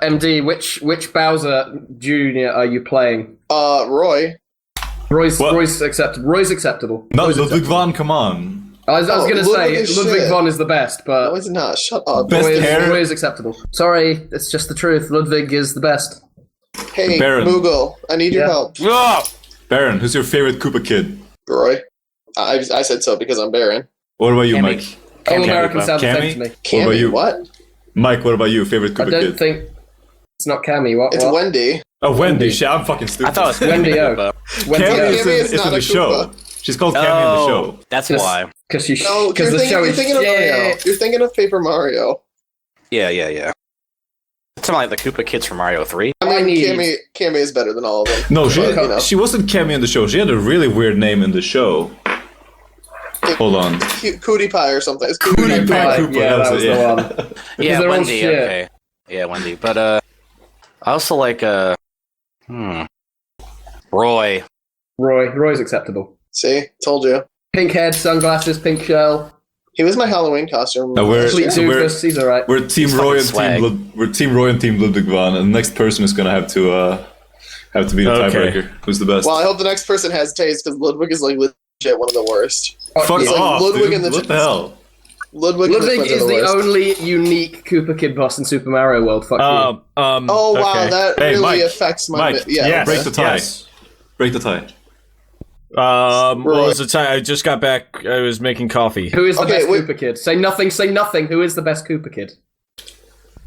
MD, which Bowser Jr. are you playing? Roy. Roy's acceptable. Roy's acceptable. No, Ludwig von, come on. I was going to say Ludwig von is the best, but no, he's not. Shut up. Roy is acceptable. Sorry, it's just the truth. Ludwig is the best. Hey, Baron. Moogle, I need your help. Baron, who's your favorite Koopa kid? Roy. I said so because I'm Baron. What about you, Cammy. Mike? All Americans sound the same to me. Cammy, What about you? What? Mike, what about you? Favorite Koopa I don't kid? think it's not Cammy. What? It's Wendy. Oh, Wendy. Shit, I'm fucking stupid. I thought it was Wendy O. Wendy Cammy O. is is in not the a show. Koopa. She's called Cammy in the show. That's why. Because No, the show you're is thinking of Mario. You're thinking of Paper Mario. Yeah. Something like the Koopa Kids from Mario 3. I mean, Cammy is better than all of them. No, But, she wasn't Cammy in the show. She had a really weird name in the show. Hold on. Cootie Pie or something. It's Cootie Pie Koopa. Yeah, that was the one. Yeah, they're all Wendy. shit. Okay. Yeah, Wendy. But I also like Roy. Roy's acceptable. See? Told you. Pink head, sunglasses, pink shell. He was my Halloween costume. No, Complete doofus. He's alright. We're Team He's Roy and fucking we're Team Roy and Team Ludwig von, and the next person is gonna have to be the tiebreaker. Who's the best? Well, I hope the next person has taste because Ludwig is like legit one of the worst. Fuck He's like off, Ludwig dude. in the What the hell? Ludwig is the worst. only unique Koopa Kid boss in Super Mario World. Fuck you. Oh wow, okay. that Hey, really Mike. affects my. Mike, yes. break the tie. Yes. Break the tie. What was the time? I just got back. I was making coffee. Who is the Okay, best wait. Koopa Kid? Say nothing. Say nothing. Who is the best Koopa Kid?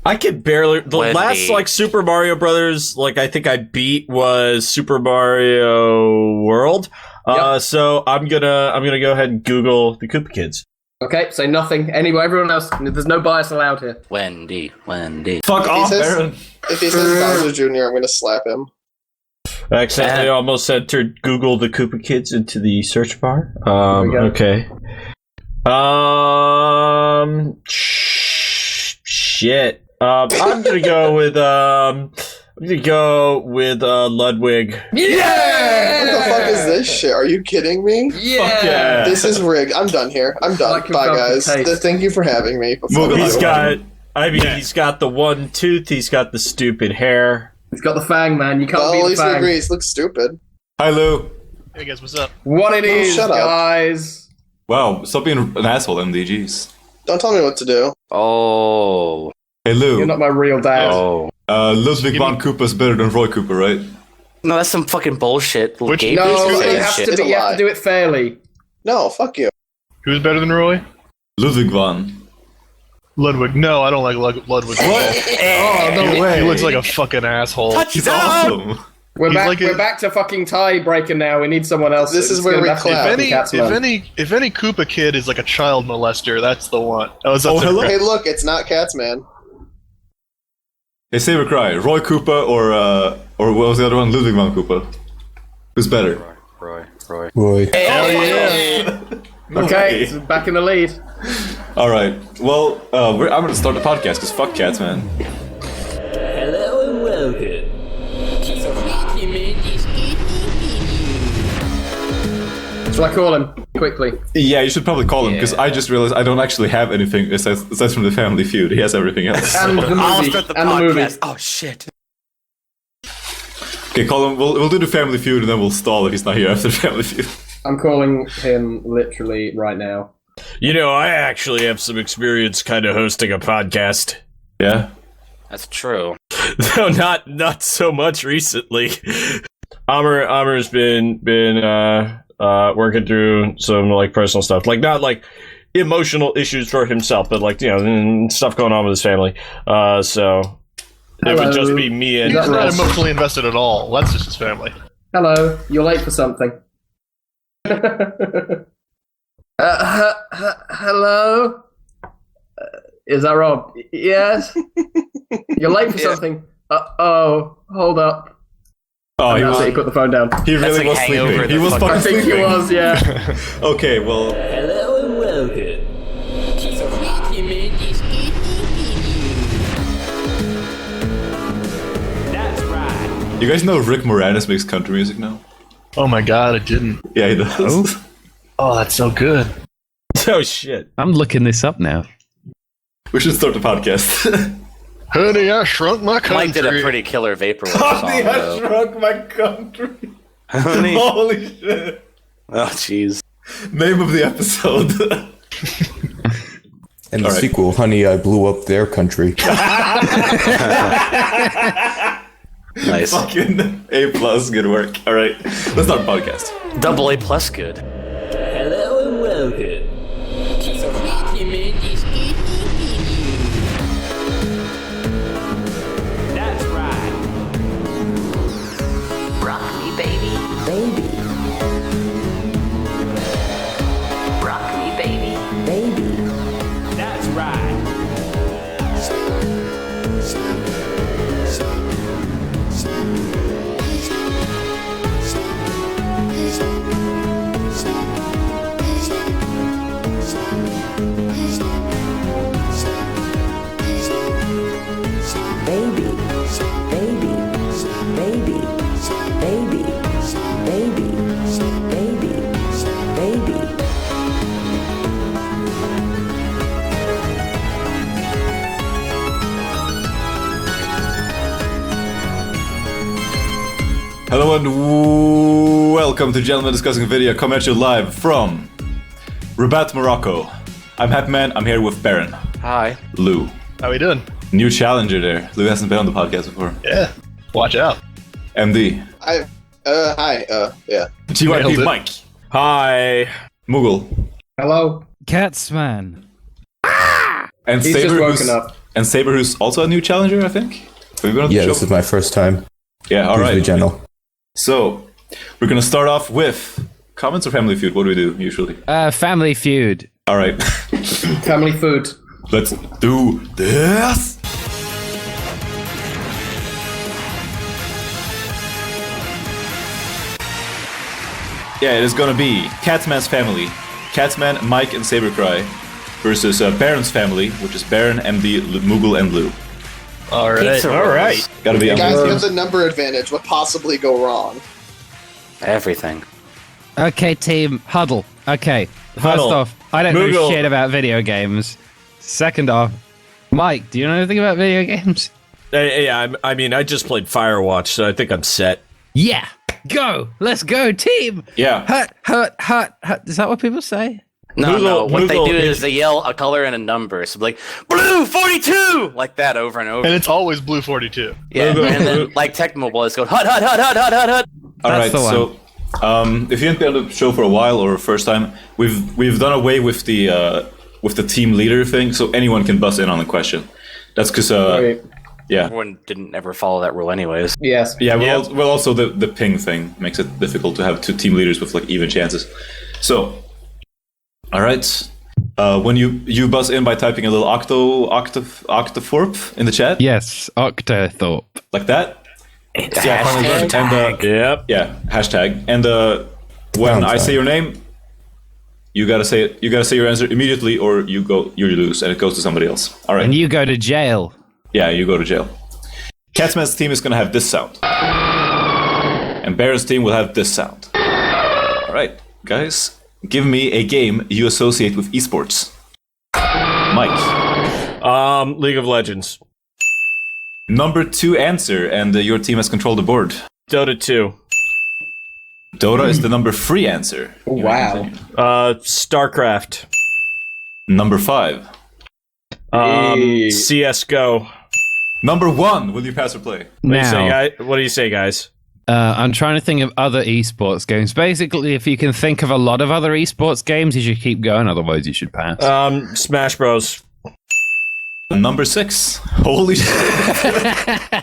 I could barely. The Wendy. last Super Mario Brothers I think I beat was Super Mario World. Yep. So I'm gonna go ahead and Google the Koopa Kids. Okay, say nothing. Anyway, everyone else, there's no bias allowed here. Wendy. Fuck off, says- Baron. If he says Bowser Jr., I'm gonna slap him. I accidentally almost entered Google the Koopa Kids into the search bar. we go. Okay. Shit. I'm gonna go with Ludwig. Yeah! What the fuck is this shit? Are you kidding me? Yeah! Fuck yeah. This is rigged. I'm done here. I'm done. Like Bye, himself guys. to taste. Thank you for having me. He's got. He's got the one tooth. He's got the stupid hair. He's got the fang, man. You can't Well, at beat the least we fang. agree. He looks stupid. Hi, Lou. Hey guys, what's up? What it is, shut up. guys. Wow, stop being an asshole, MDGs. Don't tell me what to do. Oh. Hey, Lou. You're not my real dad. Oh. Ludwig von Koopa's better than Roy Koopa, right? No, that's some fucking bullshit. Which- Game No, It's you a have shit. to It's a be. You have lie. to do it fairly. No, fuck you. Who's better than Roy? Ludwig von. Ludwig. No, I don't like Ludwig. Oh no He way. looks like a fucking asshole. He's awesome. We're He's back. like We're back to fucking tiebreaker now. We need someone else. This is It's where gonna we have to be clap. fucking Catsman. If any Koopa kid is like a child molester, that's the one. Oh, hello? Hey, look, it's not Catsman. Hey, save or cry. Roy Koopa or what was the other one? Ludwig von Koopa. Who's better? Roy. Okay, so back in the lead. All right. Well, I'm gonna start the podcast because fuck cats, man. Hello and welcome. Shall I call him quickly? Yeah, you should probably call him because I just realized I don't actually have anything aside from the Family Feud. He has everything else. And the I'll movie. start the And the movie. podcast. Oh shit. Okay, call him. We'll do the Family Feud and then we'll stall if he's not here after the Family Feud. I'm calling him literally right now. You know, I actually have some experience kind of hosting a podcast. Yeah. That's true. Though not so much recently. Amar's been working through some personal stuff, not emotional issues for himself, but stuff going on with his family. So it would just be me and He's not Ross. emotionally invested at all. That's just his family. Hello, you're late for something. Hello? Is that Rob? Yes? You're late for something. Oh, hold up. Oh, he That's it, he was. put the phone down. He really like was Hangover, sleeping. He the was fucking- fucking I think sleeping. he was, yeah. Okay, well. Hello and welcome. That's right. You guys know Rick Moranis makes country music now? Oh my god, it didn't. Yeah, he does. Oh, that's so good. oh shit. I'm looking this up now. We should start the podcast. Honey, I shrunk my country. Mike did a pretty killer vaporwave song. Honey, I though. shrunk my country. Honey. Holy shit. Oh, jeez. Name of the episode. And the All right. sequel, Honey, I Blew Up Their Country. Nice. Fucking A+, good work. All right, let's start the podcast. Double A plus good. Hello and welcome. That's right. Rock me, baby, baby. Rock me, baby, baby. That's right. Baby, baby, baby, baby, baby, baby, baby. Hello and welcome to Gentlemen Discussing Video, coming at you live from Rabat, Morocco. I'm Happyman, I'm here with Baron. Hi. Lou. How we doing? New challenger there. Lou hasn't been on the podcast before. Yeah. Watch out. MD. Hi. Yeah. GYP Nailed it. Mike. Hi. Moogle. Hello. Catsman. And He's Saber, just woken who's, up. and Saber, who's also a new challenger, I think. Have you been on the Yeah, show? this is my first time. Yeah, all Usually right. General. So, we're gonna start off with comments or Family Feud. What do we do usually? Family Feud. All right, Family food. let's do this. Yeah, it is gonna be Catsman's family, Catsman, Mike, and Sabercry, versus Baron's family, which is Baron, MD, Moogle, and Lou. All right. Pizza All rolls. right. Gotta be on Guys, the you have the number advantage. What possibly go wrong? Everything. Okay, team, huddle. Okay, first Huddle. off, I don't Moogle. know shit about video games. Second off, Mike, do you know anything about video games? Yeah, I mean, I just played Firewatch, so I think I'm set. Yeah, go. Let's go, team. Yeah. Hut. Is that what people say? No, Moogle- what they Moogle do is- is they yell a color and a number. So like, blue 42! Like that over and over. And it's always Blue 42. Yeah, Moogle- and then like Tech Mobile is going, hut. All That's right, the one. so if you haven't been on the show for a while or first time, we've done away with the team leader thing, so anyone can bust in on a question. That's because Right. yeah, Everyone didn't ever follow that rule anyways. Yes. yeah. Yeah. Well, also the ping thing makes it difficult to have two team leaders with like even chances. So, all right, when you buzz in by typing a little octothorpe in the chat, Yes, Octothorpe. like that. Yeah, Hashtag. and Yep. yeah, hashtag. And when Sounds I say fine. your name, you gotta say it. You gotta say your answer immediately, or you lose, and it goes to somebody else. All right. And you go to jail. Yeah, you go to jail. Catsman's team is gonna have this sound, and Baron's team will have this sound. All right, guys, give me a game you associate with esports. Mike, League of Legends. number 2 answer, and your team has controlled the board. Dota 2. Dota is the number 3 answer. Wow. StarCraft. Number 5. Hey. CSGO. Number 1. Will you pass or play? What do you say, Now, guys? What do you say, guys? I'm trying to think of other esports games. Basically, if you can think of a lot of other esports games, you should keep going. Otherwise, you should pass. Smash Bros. Number 6. Holy shit.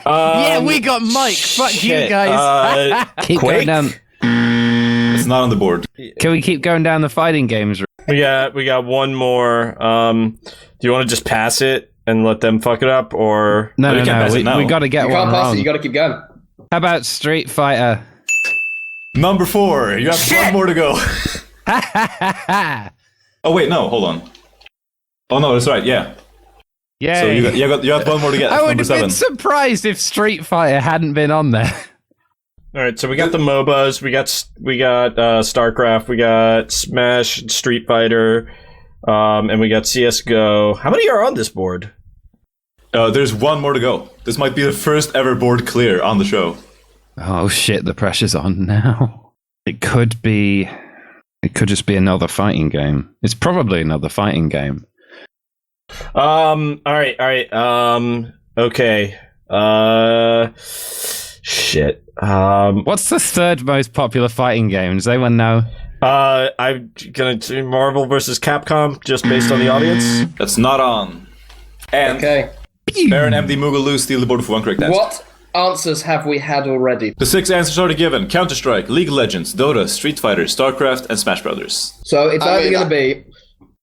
Yeah, we got Mike. Fuck you shit. guys. Keep Quake? going down. It's not on the board. Can we keep going down the fighting games? We got one more. Do you want to just pass it and let them fuck it up, or No, But you no, can't no. pass it now. We got to get You one can't pass wrong. it. You got to keep going. How about Street Fighter? Number 4. You have one more to go. Oh, wait, no. Hold on. Oh, no, that's right. Yeah. Yeah. So you got one more to get. I would Number have been 7. surprised if Street Fighter hadn't been on there. all right? So we got the MOBAs. We got StarCraft. We got Smash, Street Fighter, and we got CS:GO. How many are on this board? There's one more to go. This might be the first ever board clear on the show. Oh shit, the pressure's on now. It could just be another fighting game. It's probably another fighting game. All right. Okay. Shit. What's the third most popular fighting game? Does anyone know? I'm gonna do Marvel vs. Capcom just based on the audience. That's not on. And Okay. Baron, MD, Moogle, Lou steal the board for one correct answer. What answers have we had already? The 6 answers are given: Counter-Strike, League of Legends, Dota, Street Fighter, StarCraft, and Smash Brothers. So it's either going to be,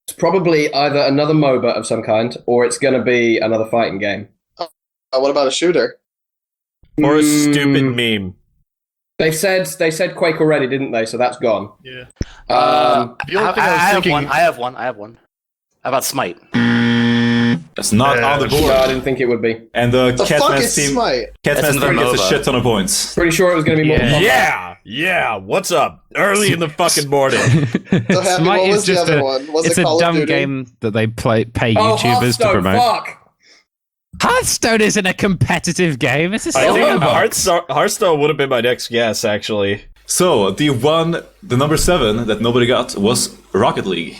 it's probably either another MOBA of some kind, or it's going to be another fighting game. What about a shooter? Or a stupid meme. They said Quake already, didn't they? So that's gone. Yeah. The only thing I was thinking. I have one. How about Smite? That's not on the No, board. I didn't think it would be. And the The fuck Catsman's is team, Smite? Catsman's another team gets a MOBA. shit ton of points. Pretty sure it was going to be more. Yeah. What's up? Early in the fucking morning. So Happy, Smite what is was the just other one? Was it's it a Call of dumb Duty? game that they pay Oh, YouTubers to Hearthstone, promote. fuck! Hearthstone isn't a competitive game. It's a I think sandbox. Hearthstone would have been my next guess, actually. So, the number 7 that nobody got was Rocket League.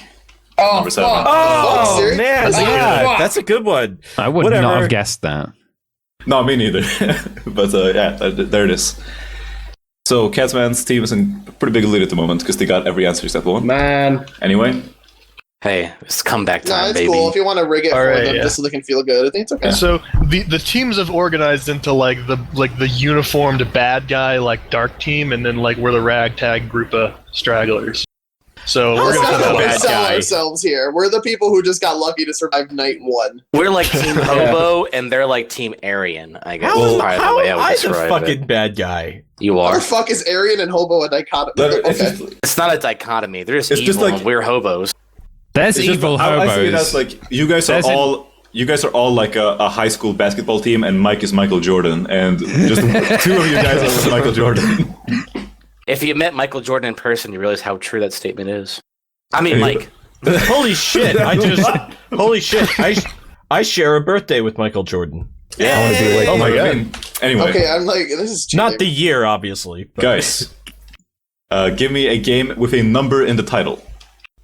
Oh, Number 7. fuck! Oh, serious? man, That's yeah, fuck. that's a good one. I would Whatever. not have guessed that. No, me neither. But yeah, there it is. So, Catsman's team is in a pretty big lead at the moment because they got every answer except one. Man. Anyway, Hey, it's comeback No, time, it's baby. cool if you want to rig it All for right, them yeah. just so they can feel good. I think it's okay. So the teams have organized into like the uniformed bad guy like dark team, and then like we're the ragtag group of stragglers. So we're Let's gonna not come out bad oversell guy. ourselves here. We're the people who just got lucky to survive night one. We're like Team Hobo, and they're like Team Aryan. I guess is probably the way I would the describe fucking it. bad guy? You How are. the fuck is Aryan and Hobo a dichotomy? it's Okay. just, It's not a dichotomy. They're just It's evil, just like- and we're hobos. There's it's just- evil I see it hobos. as like you guys are all like a high school basketball team, and Mike is Michael Jordan, and just 2 of you guys are with Michael Jordan. If you met Michael Jordan in person, you realize how true that statement is. I mean, Mike. Holy shit! I share a birthday with Michael Jordan. Yeah, I want to be like Oh my I god! mean, anyway, Okay, I'm like, this is cheating. Not the year, obviously. but- guys, give me a game with a number in the title.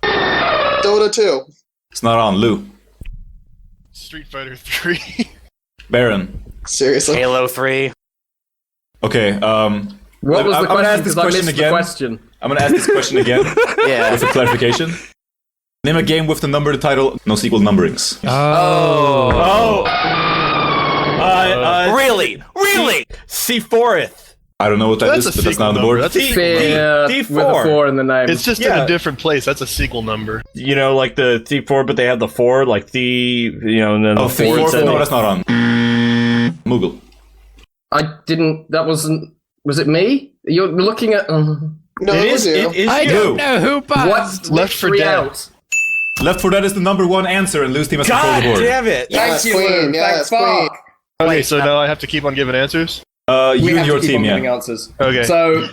Dota 2. It's not on. Lou, Street Fighter 3. Baron. Seriously. Halo 3. Okay. What was the I'm gonna ask question? this Because I question missed the again. question. I'm gonna ask this question again Yeah. with a clarification. Name a game with the number in the title, no sequel numberings. Oh. Really? C4th. I don't know what that That's is, a but that's not on the sequel board. number. That's a Fear D4. with a 4 in the name. It's just in a different place. That's a sequel number. You know, like the T4, but they had the 4, like and then Oh, the 4 4. instead. No, that's not on. Moogle. I didn't. That wasn't. Was it me? You're looking at. No, It it was is. you. It is I you. don't know who buzzed. what? Left 4 Three Dead. out. Left 4 Dead is the number 1 answer, and Lou's team has control of God the board. damn it! Yes, Thank you, Queen. Lou. Yes, Thanks, Queen. fuck. Okay, Wait, so now I have to keep on giving answers? You We and have your to keep team, on giving yeah. answers. Okay. So,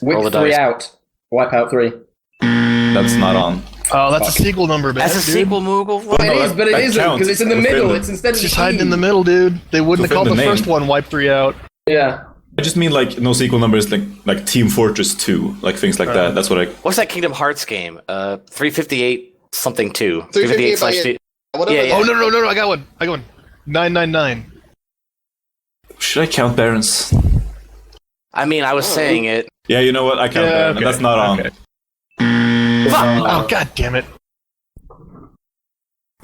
Roll the whip 3 dice. out. Wipe out 3. That's not on. Oh, that's a sequel number, man. That's a dude. sequel, Moogle. It is, but it that isn't counts. because it's in the It'll fit middle. the- It's instead It's of just the hiding E. in the middle, dude. They wouldn't It'll have called fit the the first name. one Wipe 3 out. Yeah. I just mean like no sequel numbers, like Team Fortress 2, like things like that. That's what I. What's that Kingdom Hearts game? 358 something 2. 358 slash by 2. Whatever. Yeah, yeah. Oh, no. I got one. 999. Should I count Barons? I mean, I was saying it. Yeah, you know what? I count Yeah, Baron, and okay. that's not on. Okay. Oh, god damn it.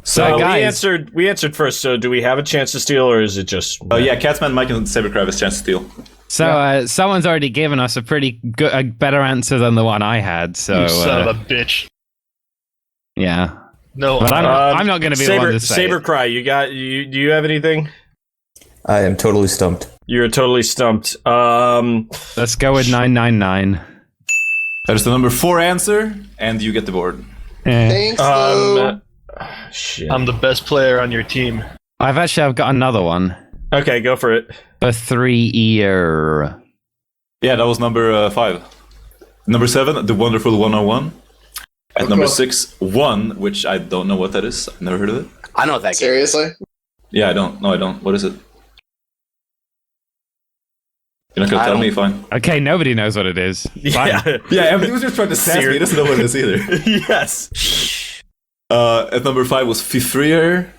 So guys- we answered first. So do we have a chance to steal, or is it just? Oh yeah, Catsman, Mike, and Sabercraft has a chance to steal. So someone's already given us a pretty good, a better answer than the one I had. So You son of a bitch. yeah, No, but I'm not going to be the one to say. Saber it. Cry. You got you? Do you have anything? I am totally stumped. You're totally stumped. Let's go with 999. That is the number 4 answer, and you get the board. Eh. Thanks, Lou. Shit. I'm the best player on your team. I've got another one. Okay, go for it. A 3-year. Yeah, that was number 5. Number 7, the Wonderful 101. At number 6, 1, which I don't know what that is. I've never heard of it. I know what that game is. Seriously? Yeah, I don't. No, I don't. What is it? You're not gonna tell me? Fine. Okay, nobody knows what it is. Yeah. Yeah, he was just trying to sass me. He doesn't know what it is either. Yes. At number 5 was Fifreer.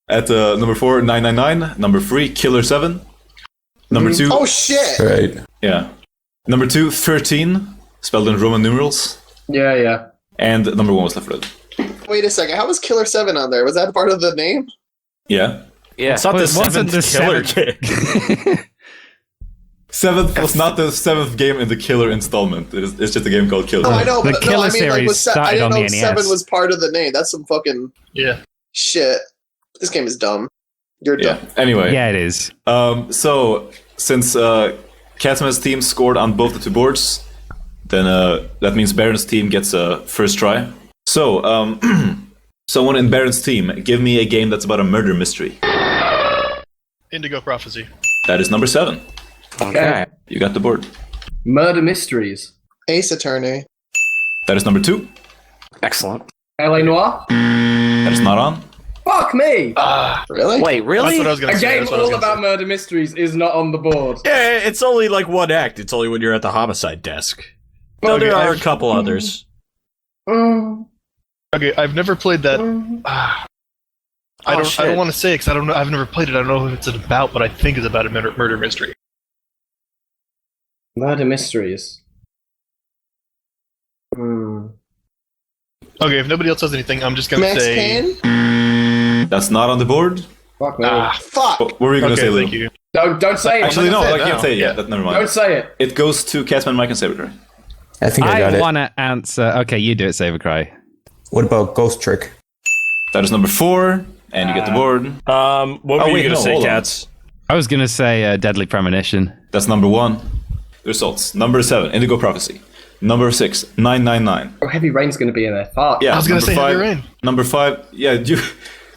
At number 4, 999. Number 3, Killer 7. Number 2. Oh shit! Right. Yeah. Number 2, 13, spelled in Roman numerals. Yeah. And number 1 was Left 4 Dead. Wait a second. How was Killer 7 on there? Was that part of the name? Yeah. Yeah. It's not Well, the it wasn't seventh the killer game. 7th was not the 7th game in the Killer installment. It's just a game called Killer. Oh, I know, The but Killer no, I mean, like, series was I started didn't on know the 7 NES. was part of the name. That's some fucking shit. This game is dumb. You're dumb. Yeah. Anyway. Yeah, it is. So since Catsman's team scored on both the 2 boards, then that means Baron's team gets a first try. So someone in Baron's team, give me a game that's about a murder mystery. Indigo Prophecy. That is number 7. Okay. You got the board. Murder mysteries. Ace Attorney. That is number 2. Excellent. LA Noir. That is not on. Fuck me. Really? Wait, really? That's what I was gonna A say. game That's what I was all gonna about say. murder mysteries is not on the board. Yeah, it's only like one act. It's only when you're at the homicide desk. No, Okay, there are a I've- couple others. Okay, I've never played that. I don't shit. want to say it because I don't know. I've never played it. I don't know who it's about, but I think it's about a murder mystery. Murder mysteries. Okay, if nobody else has anything, I'm just gonna Max say. Payne? That's not on the board. Fuck me. Fuck! What were you going to Okay, say, Lou? thank you. Don't say it. Actually, no, say I it can't now. say it yet. Yeah. Never mind. Don't say it. It goes to Catsman, Mike, and Sabertray. I think I got I it. want to answer. Okay, you do it, Sabercry. What about Ghost Trick? That is number 4, and you get the board. What were you wait, going to no, say, hold on. Cats? I was going to say Deadly Premonition. That's number 1. The results. Number 7, Indigo Prophecy. Number 6, 999. Oh, Heavy Rain's going to be in there. Fuck. Yeah, I was gonna number say Heavy 5. Rain. Number 5. Yeah,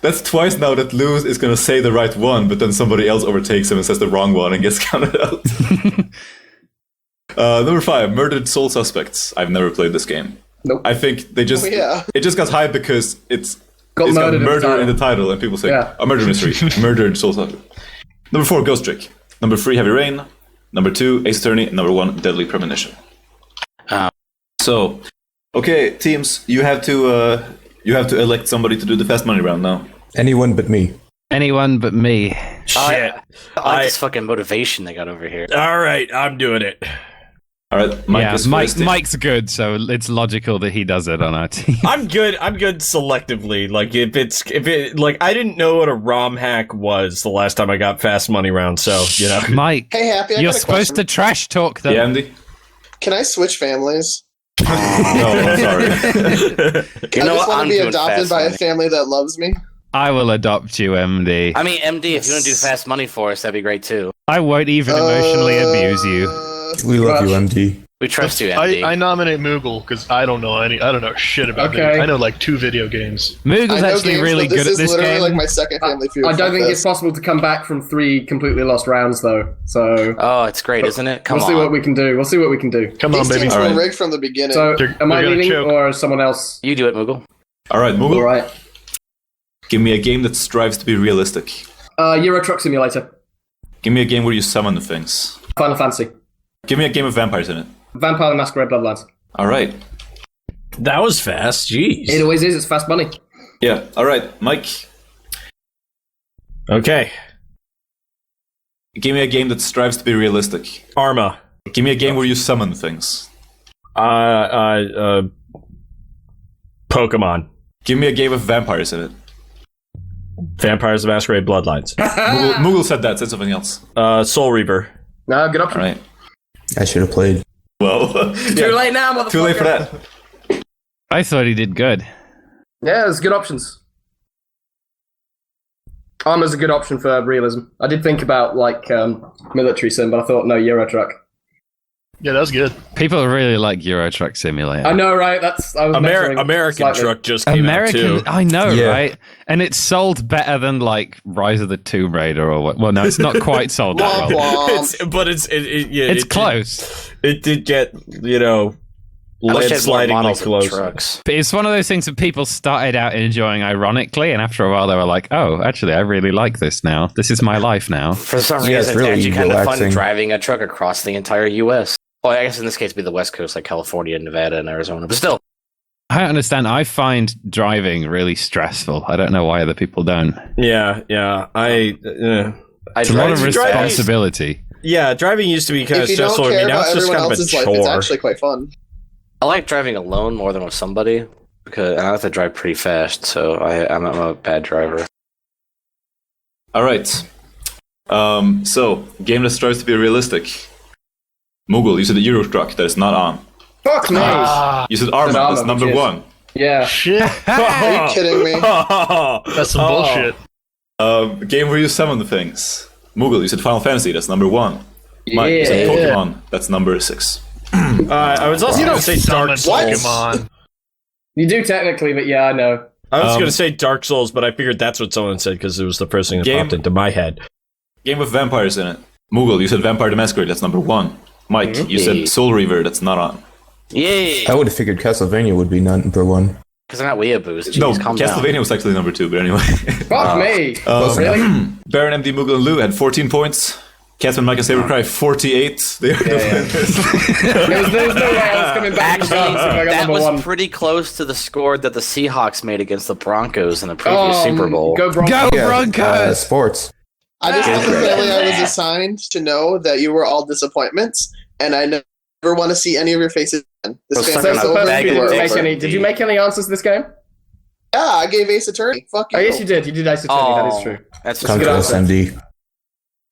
that's twice now that Lou is going to say the right one, but then somebody else overtakes him and says the wrong one and gets counted out. Number 5, Murdered Soul Suspects. I've never played this game. Nope. I think they just Oh, yeah. it just got hyped because it's Got got murdered in the murder title. in the title, and people say Yeah. a murder mystery, Murdered Soul Suspects. Number 4, Ghost Trick. Number 3, Heavy Rain. Number 2, Ace Attorney. Number 1, Deadly Premonition. So, okay, teams, you have to elect somebody to do the fast money round now. Anyone but me. Anyone but me. Shit. I like this fucking motivation they got over here. All right, I'm doing it. All right, Mike is first. Mike's good, so it's logical that he does it on our team. I'm good selectively. Like if it like I didn't know what a ROM hack was the last time I got fast money round, so you know. Mike, Hey, Happy, I you're got a supposed question. to trash talk them. Yeah, Andy. Can I switch families? No, I'm sorry. You I know just what? want I'm to be doing adopted fast by a money. family that loves me. I will adopt you, MD. I mean, MD, if you want to do fast money for us, that'd be great too. I won't even emotionally abuse you. We love you, MD. We trust you, MD. I nominate Moogle because I don't know shit about Okay. video. I know like 2 video games. Moogle's I know actually games, really but good at this is this literally game. like my second family feud. I don't Fuck think this. it's possible to come back from 3 completely lost rounds, though. So Oh, it's great, isn't it? Come we'll on. see what we can do. We'll see what we can do. Come on, These baby. teams All were right. rigged from the beginning. So, They're- am I they're gonna leading choke. or is someone else? You do it, Moogle. All right, Moogle. All right. Give me a game that strives to be realistic. Euro Truck Simulator. Give me a game where you summon things. Final Fantasy. Give me a game with vampires in it. Vampire the Masquerade Bloodlines. All right. That was fast. Jeez. It always is. It's fast money. Yeah. All right, Mike. Okay. Give me a game that strives to be realistic. Arma. Give me a game where you summon things. Pokemon. Give me a game with vampires in it. Vampires of Masquerade Bloodlines. Moogle said that. Said something else. Soul Reaver. No, good All option. right. I should have played. Well, Too late now, motherfucker. too late for that. I thought he did good. Yeah, there's good options. Armor's a good option for realism. I did think about like military sim, but I thought no, Euro Truck. Yeah, that was good. People really like Euro Truck Simulator. I know, right? I was measuring American slightly. Truck just came American, out too. I know, Yeah. right? And it's sold better than like Rise of the Tomb Raider or what? Well, no, it's not quite sold that Womp well. womp. It's It's close. It did get, you know, I wish they had more landslidingly models of close. trucks. But it's one of those things that people started out enjoying ironically, and after a while they were like, "Oh, actually, I really like this now. This is my life now." For some Yeah, reason, it's really it's actually kind of fun relaxing. driving a truck across the entire U.S. Well, I guess in this case, it'd be the West Coast, like California, Nevada, and Arizona. But still, I don't understand. I find driving really stressful. I don't know why other people don't. Yeah. It's a lot of responsibility. Yeah, driving used to be kind of If you don't stressful. care Now about it's just everyone kind of a else's life, it's chore. actually quite fun. I like driving alone more than with somebody because I have to drive pretty fast, so I'm a bad driver. All right. So, game that strives to be realistic. Moogle, you said the Euro truck. That is not on. Fuck me. You said Arma. Arma, That's number which is- 1. Yeah. Shit. Are you kidding me? That's some bullshit. Game where you summon the things. Moogle, you said Final Fantasy. That's number 1. Mike, you said Yeah. Pokemon. That's number 6. I was also going to say Dark Summon Souls. Pokemon. You do technically, but yeah, I know. I was going to say Dark Souls, but I figured that's what someone said because it was the first thing that Game- popped into my head. Game with vampires in it. Moogle, you said Vampire the Masquerade. That's number 1. Mike, you said Soul Reaver. That's not on. Yay! I would have figured Castlevania would be number 1. Because they're not weeaboos. Jeez, No, calm Castlevania down. was actually number 2, but anyway. Fuck me. Really? Baron, MD, Moogle, and Lou had 14 points. Catsman, Mike, and Sabercry, 48. They are the winners. There's no way I was coming back to Actually, France if I got that number was 1. pretty close to the score that the Seahawks made against the Broncos in the previous Super Bowl. Go Broncos. Go Broncos! Sports. I just want the family I was assigned to know that you were all disappointments, and I never want to see any of your faces again. This Well, game suck is it So up. over. supposed to be Bag of didn't dicks. make any. Did you make any answers this game? Yeah, I gave Ace Attorney. Fuck you. Oh, yes, you did. You did Ace Attorney. That is true. That's just good good. Conquest answer. MD.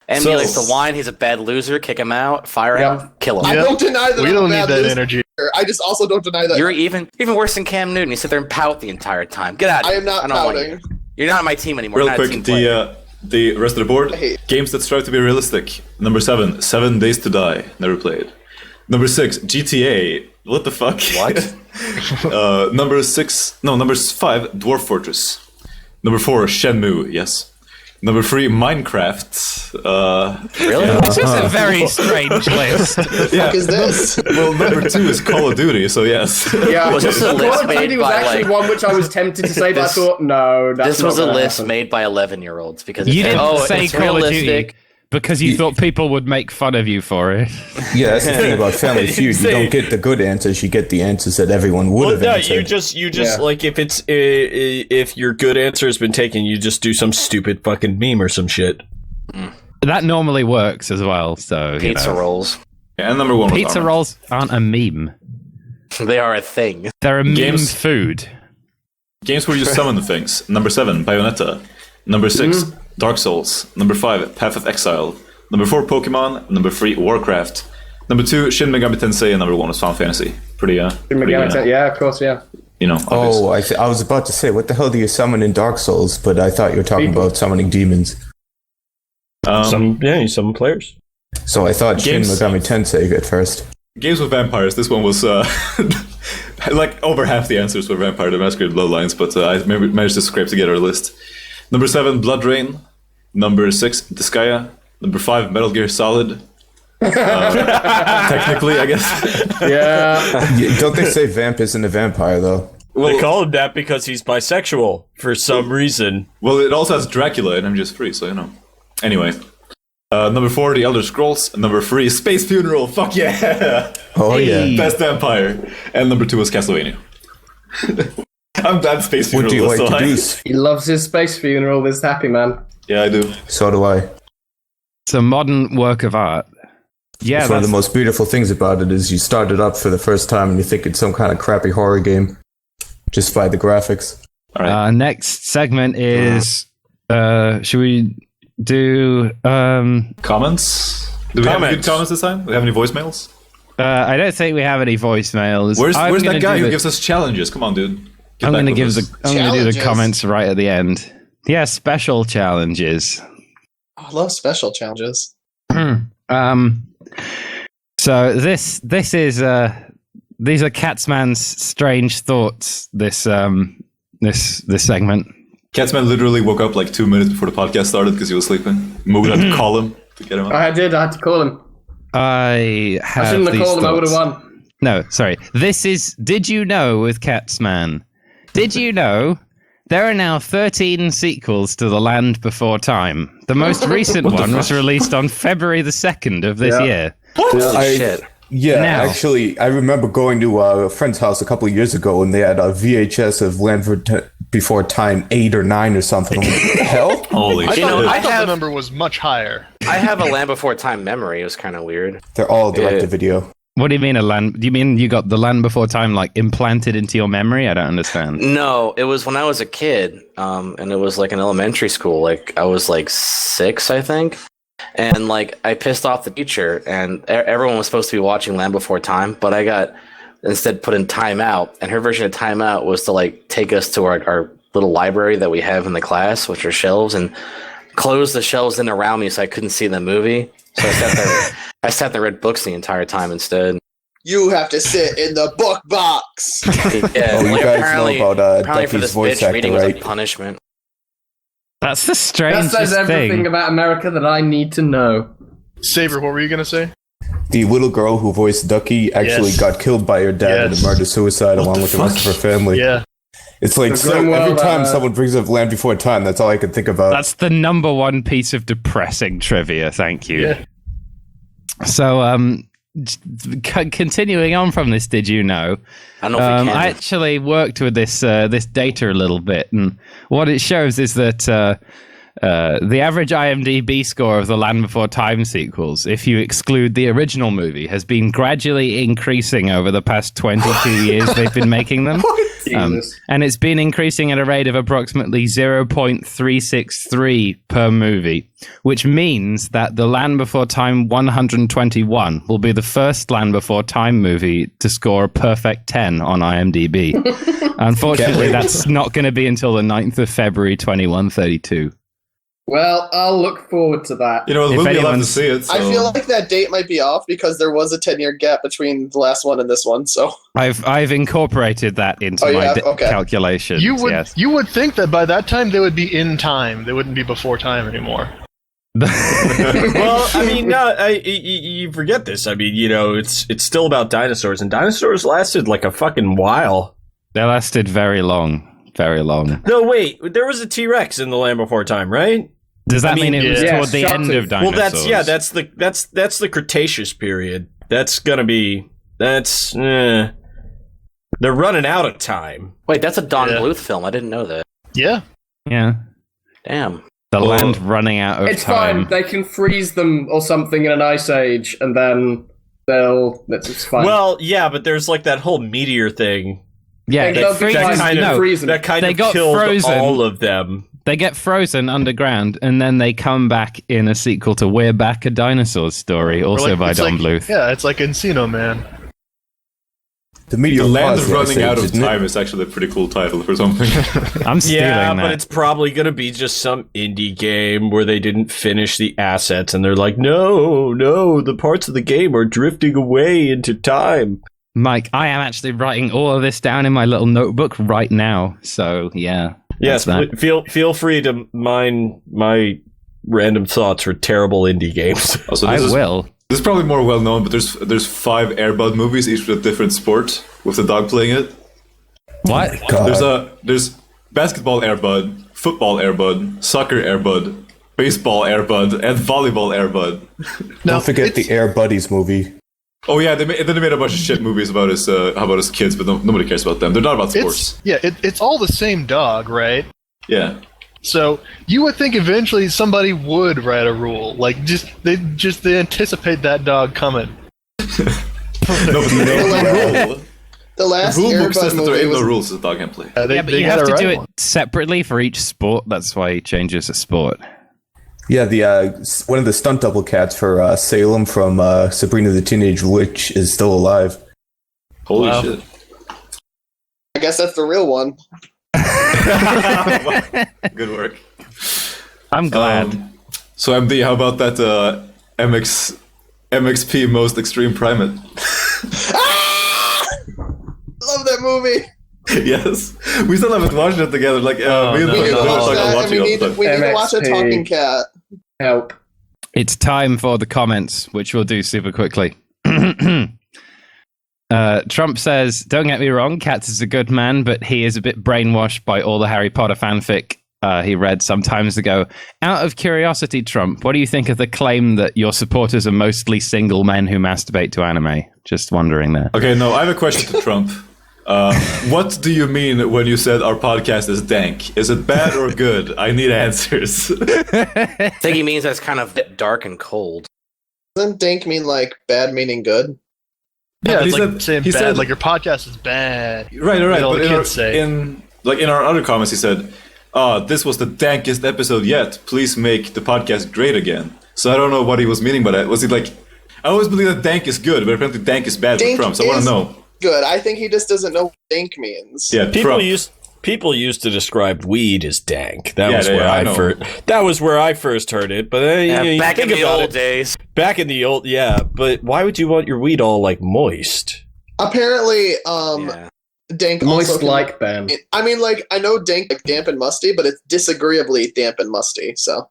And So- he likes to whine. He's a bad loser. Kick him out. Fire Yep. him. Kill him. I Yeah. don't deny that We I'm don't a need bad that loser. energy. I just also don't deny that You're even worse than Cam Newton. You sit there and pout the entire time. Get out of I here. am not don't want pouting. you. You're not on my team anymore. Real You're not a quick, team player. the rest of the board. I hate- Games that strive to be realistic. Number 7, 7 Days to Die. Never played. Number 6, GTA. What the fuck? What? Number 5, Dwarf Fortress. Number 4, Shenmue. Yes. Number 3, Minecraft. Really? This is a very strange list. Fuck is this? Well, number 2 is Call of Duty, so yes. Yeah. Was this a Call list of Duty made was by, actually like- one which I was tempted to say, but I This- thought, no, that's This not was a gonna list happen. made by 11-year-olds because You it's, didn't say it's Call of Duty realistic. because you thought people would make fun of you for it. Yeah, that's the thing about Family Feud. You Say- don't get the good answers, you get the answers that everyone would Well, have no, answered. you just Yeah. like if your good answer has been taken, you just do some stupid fucking meme or some shit. That normally works as well. So Pizza rolls. And number 1 was Pizza Arma. rolls aren't a meme. They are a thing. They're a meme Games- food. Games where you summon the things. Number 7, Bayonetta. Number 6, Dark Souls. Number 5, Path of Exile. Number 4, Pokemon. Number 3, Warcraft. Number 2, Shin Megami Tensei. And number 1 is Final Fantasy. Pretty, Yeah, of course, yeah. you know, obvious. Oh, I was about to say, what the hell do you summon in Dark Souls? But I thought you were talking People. about summoning demons. Some players. So I thought Games- Shin Megami Tensei at first. Games with vampires. This one was like over half the answers were Vampire the Masquerade Bloodlines, but I managed to scrape together a list. Number 7, Blood Rain. Number 6, Disgaea. Number 5, Metal Gear Solid. Technically, I guess. Yeah. Don't they say vamp isn't a vampire, though? They call him that because he's bisexual for some reason. Well, it also has Dracula, and I'm just free, so you know. Anyway. Number 4, The Elder Scrolls. Number 3, Space Funeral. Fuck yeah! Oh, yeah. Best vampire. And number 2 was Castlevania. I'm glad Space Funeral What do you was like so to high. do? He loves his space funeral, this Happyman. Yeah, I do. So do I. It's a modern work of art. Yeah, It's one of that's the most beautiful things about it is you start it up for the first time and you think it's some kind of crappy horror game just by the graphics. All right. next segment is should we do Comments? Do we have any good comments this time? Do we have any voicemails? I don't think we have any voicemails. Where's I'm that gonna guy do who the- gives us challenges? Come on, dude. Get I'm back going to with give us. I'm going to do the Challenges. comments right at the end. Yeah, special challenges. I love special challenges. So this is these are Catsman's strange thoughts. This segment. Catsman literally woke up like 2 minutes before the podcast started because he was sleeping. Moogle had to call him to get him up. I had to call him. I have I shouldn't have these called him, I would have thoughts. won. No, sorry. This is Did You Know with Catsman. Did you know there are now 13 sequels to The Land Before Time? The most recent one was released on February the 2nd of this year. Holy shit. Yeah, Now. actually, I remember going to a friend's house a couple of years ago, and they had a VHS of Land Before Time 8 or 9 or something. I'm like, what the hell? Holy I shit. thought the number was much higher. I have a Land Before Time memory. It was kind of weird. They're all direct-to-video. What do you mean do you mean you got The Land Before Time like implanted into your memory? I don't understand. No, it was when I was a kid, and it was like in elementary school. Like I was like 6, I think, and like I pissed off the teacher, and everyone was supposed to be watching Land Before Time, but I got instead put in Time Out, and her version of Time Out was to like take us to our little library that we have in the class, which are shelves, and close the shelves in around me so I couldn't see the movie. So I sat there read books the entire time instead. You have to sit in the book box. Yeah, Oh, you guys know about apparently for Duffy's this voice bitch, actor, reading was right? a punishment. That's the That strangest says everything thing. about America that I need to know. Saber, what were you gonna say? The little girl who voiced Ducky actually Yes. got killed by her dad in Yes. a murder-suicide along with the rest of her family. Yeah. It's like They're doing every well, time someone brings up Land Before Time, that's all I can think about. That's the number one piece of depressing trivia. Thank you. Yeah. So, continuing on from this, did you know? I don't know if we can. I actually worked with this data a little bit, and what it shows is that the average IMDb score of the Land Before Time sequels, if you exclude the original movie, has been gradually increasing over the past 22 years they've been making them. Jesus. And it's been increasing at a rate of approximately 0.363 per movie, which means that the Land Before Time 121 will be the first Land Before Time movie to score a perfect 10 on IMDb. Unfortunately, that's not going to be until the 9th of February 2132. Well, I'll look forward to that. You know, the If movie, I'll have to anyone's- see it. So. I feel like that date might be off because there was a 10-year gap between the last one and this one. So I've incorporated that into Oh, my yeah? Okay. calculations. You would yes. you would think that by that time they would be in time. They wouldn't be before time anymore. Well, I mean, no, you forget this. I mean, you know, it's still about dinosaurs, and dinosaurs lasted like a fucking while. They lasted very long. Very long. No, wait, there was a T-Rex in the Land Before Time, right? Does that I mean, mean it was yeah, toward the shot end to- of dinosaurs? Well, that's the Cretaceous period. That's gonna be they're running out of time. Wait, that's a Don Yeah. Bluth film. I didn't know that. Yeah. Yeah. Damn. The Well, land running out of It's time. fine. They can freeze them or something in an ice age, and then it's fine. Well, yeah, but there's like that whole meteor thing Yeah, They'll it be freezes. fine. kind of No, freeze them. that kind They of got killed frozen. all of them. they get frozen underground, and then they come back in a sequel to We're Back, a Dinosaur Story, also Or by it's Don Bluth. Yeah, it's like Encino Man. The meteor The Land caused of the Running ice Out of age, isn't it? Time is actually a pretty cool title for something. I'm stealing Yeah, that. but it's probably going to be just some indie game where they didn't finish the assets, and they're like, no, the parts of the game are drifting away into time. Mike, I am actually writing all of this down in my little notebook right now. So, yeah. Yes, that's that. feel free to mine my random thoughts for terrible indie games. Also, I this is, will. This is probably more well known, but there's 5 Airbud movies, each with a different sport, with the dog playing it. What? There's basketball Airbud, football Airbud, soccer Airbud, baseball Airbud, and volleyball Airbud. Now, Don't forget the it's- Air Buddies movie. Oh yeah, they made a bunch of shit movies about his kids, but nobody cares about them. They're not about sports. It's all the same dog, right? Yeah. So you would think eventually somebody would write a rule, like they anticipate that dog coming. No, but the rule. the last The rule book Airbud says that there movie ain't no was rules. The dog can play. They, Yeah, but they you have gotta to do write it one. separately for each sport. That's why he changes the sport. Yeah, the one of the stunt double cats for Salem from Sabrina the Teenage Witch is still alive. Holy Wow. shit! I guess that's the real one. Good work. I'm glad. So MD, how about that MXP most extreme primate? Love that movie. Yes, we still haven't watched it together. Like me and no, We Doug need to are watch talking about that, and watching we all need the to, time. we need to watch a MXP. talking cat. Help. It's time for the comments, which we'll do super quickly. Trump says, don't get me wrong, Katz is a good man, but he is a bit brainwashed by all the Harry Potter fanfic he read some times ago. Out of curiosity, Trump, what do you think of the claim that your supporters are mostly single men who masturbate to anime? Just wondering there. Okay, no, I have a question to Trump. What do you mean when you said our podcast is dank? Is it bad or good? I need answers. I think he means that's kind of dark and cold. Doesn't dank mean like bad meaning good? Yeah, He it's like said- saying he bad, said- like your podcast is bad. Right. Like all But the in our, kids say. in our other comments, he said, this was the dankest episode yet. Please make the podcast great again. So I don't know what he was meaning by that. Was he like, I always believe that dank is good, but apparently dank is bad Dank for Trump. So I want is- to know. Good. I think he just doesn't know what dank means. Yeah, Trump. People used to describe weed as dank. That Yeah, was yeah, where I I know. first. That was where I first heard it. But you Back in think the about old it, days. back in the old, yeah. But why would you want your weed all like moist? Apparently, Yeah. dank also Moist can- like Ben. I mean, like, I know dank like damp and musty, but it's disagreeably damp and musty. So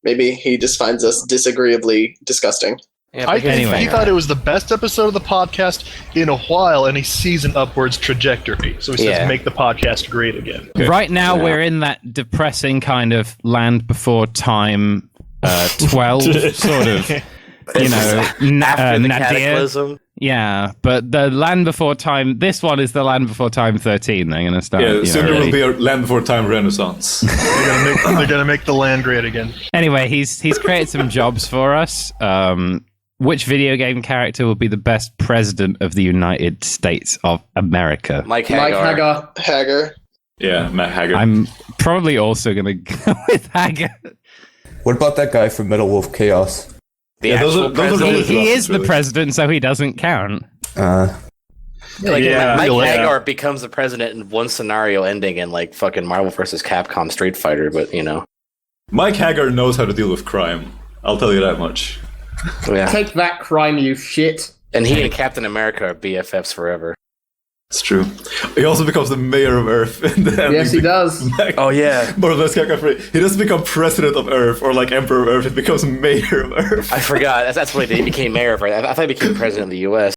maybe he just finds us disagreeably disgusting. Yeah, I but here's think the he thing, thought it was the best episode of the podcast in a while, and he sees an upwards trajectory. So he says, Yeah. make the podcast great again. Right now, Yeah. we're in that depressing kind of Land Before Time 12 sort of, you know, after the nadir. cataclysm. Yeah, but the Land Before Time, this one is the Land Before Time 13. They're going to start. Yeah, you soon know, there will really- be a Land Before Time renaissance. They're gonna make the land great again. Anyway, he's created some jobs for us. Which video game character will be the best president of the United States of America? Mike Mike Hagar. Hagar. Hager. Yeah, Matt Haggard. I'm probably also going to go with Hagar. What about that guy from Metal Wolf Chaos? The Yeah, those actual are- those are president. really- He is the really. president, so he doesn't count. Like, Yeah. Mike Yeah. Hagar becomes the president in one scenario ending in like fucking Marvel vs. Capcom Street Fighter, but you know. Mike Haggard knows how to deal with crime. I'll tell you that much. Yeah. Take that, crime, you shit. And he and Captain America are BFFs forever. It's true. He also becomes the mayor of Earth. In the ending. Yes, he does. Oh yeah. More or less, he doesn't become president of Earth or like emperor of Earth. He becomes mayor of Earth. I forgot. That's when he became mayor of Earth. I thought he became president of the US.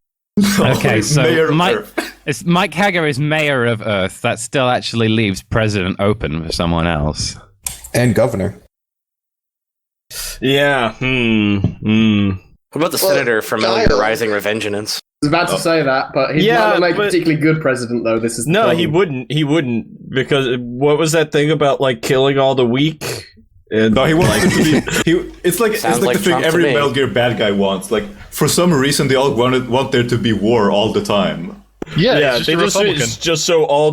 Okay, He's so mayor of Mike, Earth. Mike Hagar is mayor of Earth. That still actually leaves president open for someone else. And governor. Yeah. What about the Well, senator from Metal Gear Kyle- Rising Revengeance? I was about to say that, but he Yeah, might not make a but- particularly good president, though. This is the No, problem. he wouldn't. He wouldn't because what was that thing about like killing all the weak? And No, he wants it to be. It's like Sounds the like thing Trump to every me. Metal Gear bad guy wants. Like for some reason, they all want there to be war all the time. Yeah, yeah, he's they just a Republican. it's just so all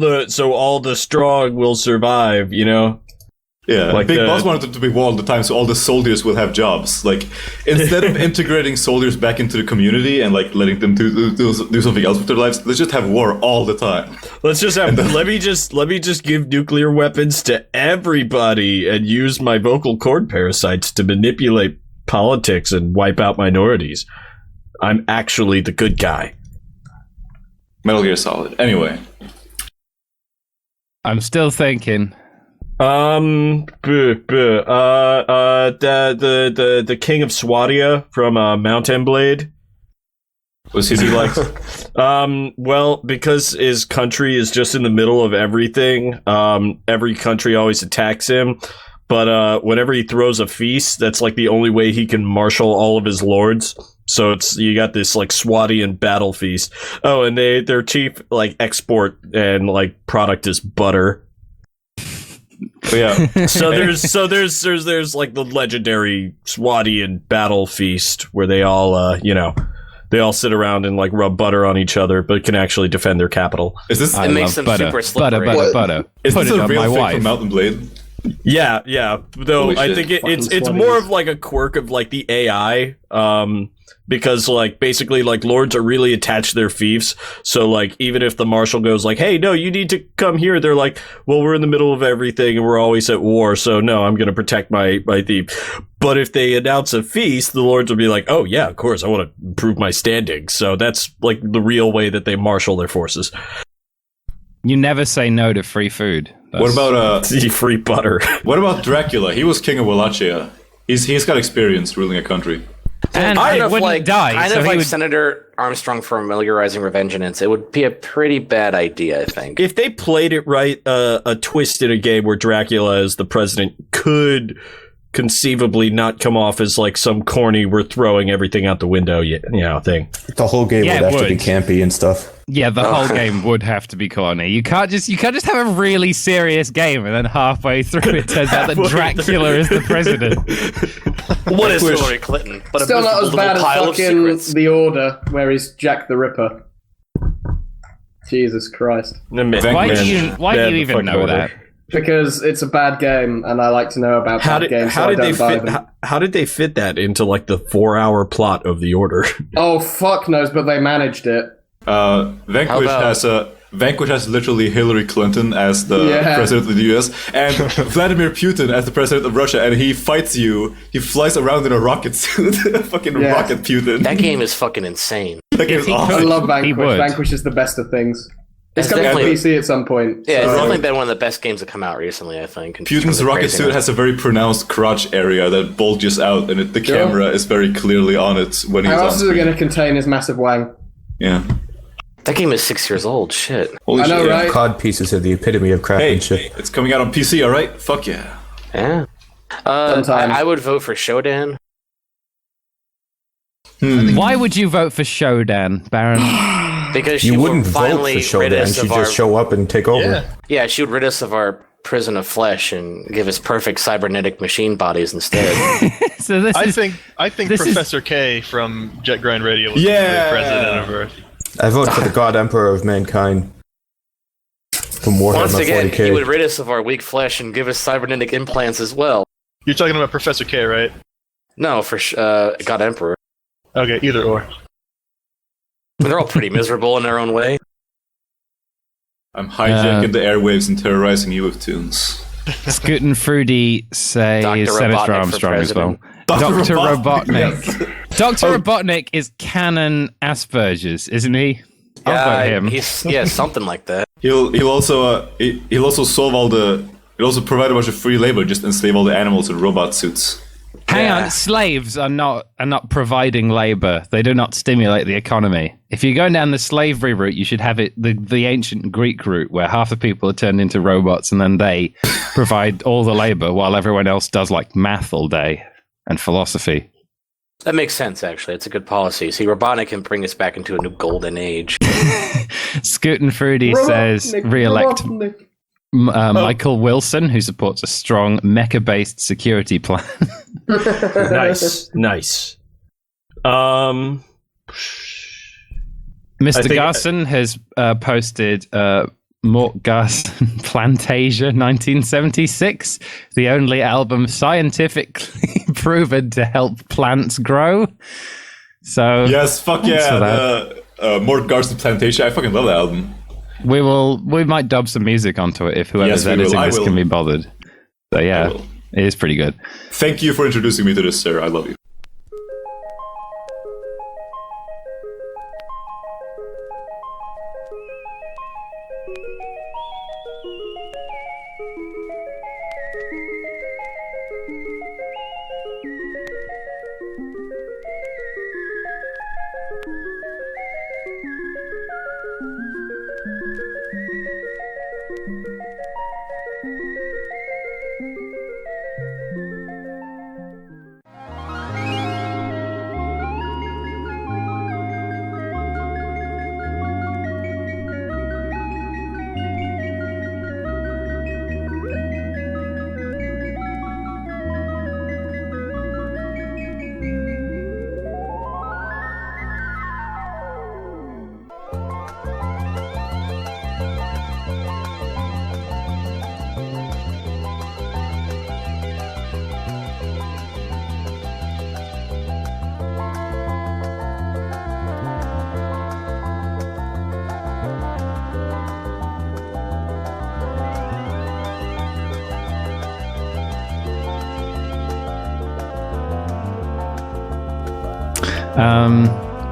the strong will survive. You know. Yeah, Like Big the- Boss wanted it to be war all the time, so all the soldiers will have jobs. Like instead of integrating soldiers back into the community and like letting them do something else with their lives, let's just have war all the time. Let's just have. let me just give nuclear weapons to everybody and use my vocal cord parasites to manipulate politics and wipe out minorities. I'm actually the good guy. Metal Gear Solid. Anyway, I'm still thinking. The king of Swadia from Mountain Blade. was he like? Well, because his country is just in the middle of everything, every country always attacks him. But whenever he throws a feast, that's like the only way he can marshal all of his lords. So you got this like Swadian battle feast. Oh, and their chief like export and like product is butter. Yeah. So there's like the legendary Swadian battle feast where they all they all sit around and like rub butter on each other, but can actually defend their capital. Is this I makes love them butter, super slippery. butter. is Put this it a on real my thing wife. from Mountain Blade? Yeah. Though Holy I shit. think it's Fucking more Swadies. of like a quirk of like the AI, because like basically like lords are really attached to their fiefs. So like even if the marshal goes like, "Hey, no, you need to come here," they're like, "Well, we're in the middle of everything and we're always at war, so no, I'm going to protect my thief." But if they announce a feast, the lords will be like, "Oh yeah, of course, I want to improve my standing." So that's like the real way that they marshal their forces. You never say no to free food. What about Free butter. What about Dracula? He was king of Wallachia. He's got experience ruling a country. And Kind he of wouldn't like, die. kind so of he like would, Senator Armstrong familiarizing Revengeance. It would be a pretty bad idea, I think. If they played it right, a twist in a game where Dracula as the president could conceivably not come off as like some corny "we're throwing everything out the window" thing. The whole game Yeah, would it have to be would. campy and stuff. yeah, the whole game would have to be corny. You can't just have a really serious game and then halfway through it turns out that Dracula is the president. What is Hillary Clinton? But Still a not as miserable bad as pile of fucking secrets. The Order, where he's Jack the Ripper. Jesus Christ. Why do you even know that? Because it's a bad game, and I like to know about How bad did games, how so did I they don't buy fit? them. How did they fit that into like the 4-hour plot of The Order? Oh, fuck knows, but they managed it. Vanquish has literally Hillary Clinton as the Yeah. president of the US and Vladimir Putin as the president of Russia, and he fights you. He flies around in a rocket suit. Fucking Yeah. rocket Putin. That game is fucking insane. That game is he I awesome. love He Vanquish. would. Vanquish is the best of things. It's It's coming to definitely- PC at some point. Yeah, it's so- definitely been one of the best games to come out recently, I think. in terms Putin's of rocket craziness. suit has a very pronounced crotch area that bulges out, and the camera is very clearly on it when he's How on else is it screen. going to contain his massive wang? Yeah. That game is 6 years old. Shit. Holy I know, shit, yeah. right? COD pieces are the epitome of Hey, craftsmanship. it's coming out on PC, alright? Fuck yeah. Yeah. Sometime. I would vote for Shodan. Why would you vote for Shodan, Baron? Because she You would wouldn't vote finally for rid Shodan. us She'd of our just show up and take over. Yeah. yeah, she would rid us of our prison of flesh and give us perfect cybernetic machine bodies instead. So this I is think this is- Professor K from Jet Grind Radio was Yeah. the president of Earth. I vote for the God Emperor of Mankind. From Warhammer Once again, 40K. he would rid us of our weak flesh and give us cybernetic implants as well. You're talking about Professor K, right? No, for God Emperor. Okay, either or. They're all pretty miserable in their own way. I'm hijacking the airwaves and terrorizing you with tunes. Scootin' Fruity says Dr. Senator Robotnik for Armstrong as well. president. Dr. Robotnik. Yes. Dr. Robotnik is canon Asperger's, isn't he? I'll vote him. He's something like that. He'll also solve all the. He'll also provide a bunch of free labor, just enslave all the animals in robot suits. Hang Yeah. on, slaves are not providing labor. They do not stimulate the economy. If you're going down the slavery route, you should have it the ancient Greek route, where half the people are turned into robots and then they provide all the labor while everyone else does like math all day and philosophy. That makes sense, actually. It's a good policy. See, Robotnik can bring us back into a new golden age. Scootin' Fruity says re-elect Michael Wilson, who supports a strong mecha-based security plan. Nice. Mr. think- Garson has posted Mort Garson Plantasia 1976, the only album scientifically proven to help plants grow. So Yes, fuck Thanks for yeah. The Mort Garson Plantation. I fucking love that album. we might dub some music onto it if whoever's Yes, we will. editing I this will. can be bothered. So yeah, will. it is pretty good. Thank you for introducing me to this, sir. I love you.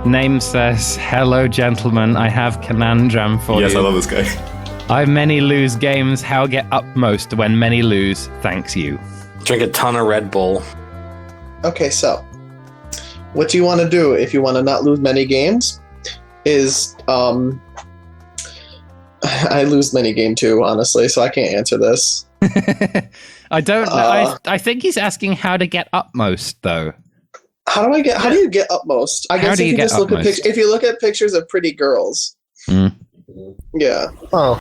Name says, "Hello, gentlemen. I have conundrum for Yes, you. I love this guy. I many lose games. How get upmost when many lose? Thanks you." Drink a ton of Red Bull. Okay, so what you want to do if you want to not lose many games is I lose many game too, honestly, so I can't answer this. I don't know. I think he's asking how to get upmost, though. How do you get upmost? I guess if you just look at if you look at pictures of pretty girls. Yeah. Oh.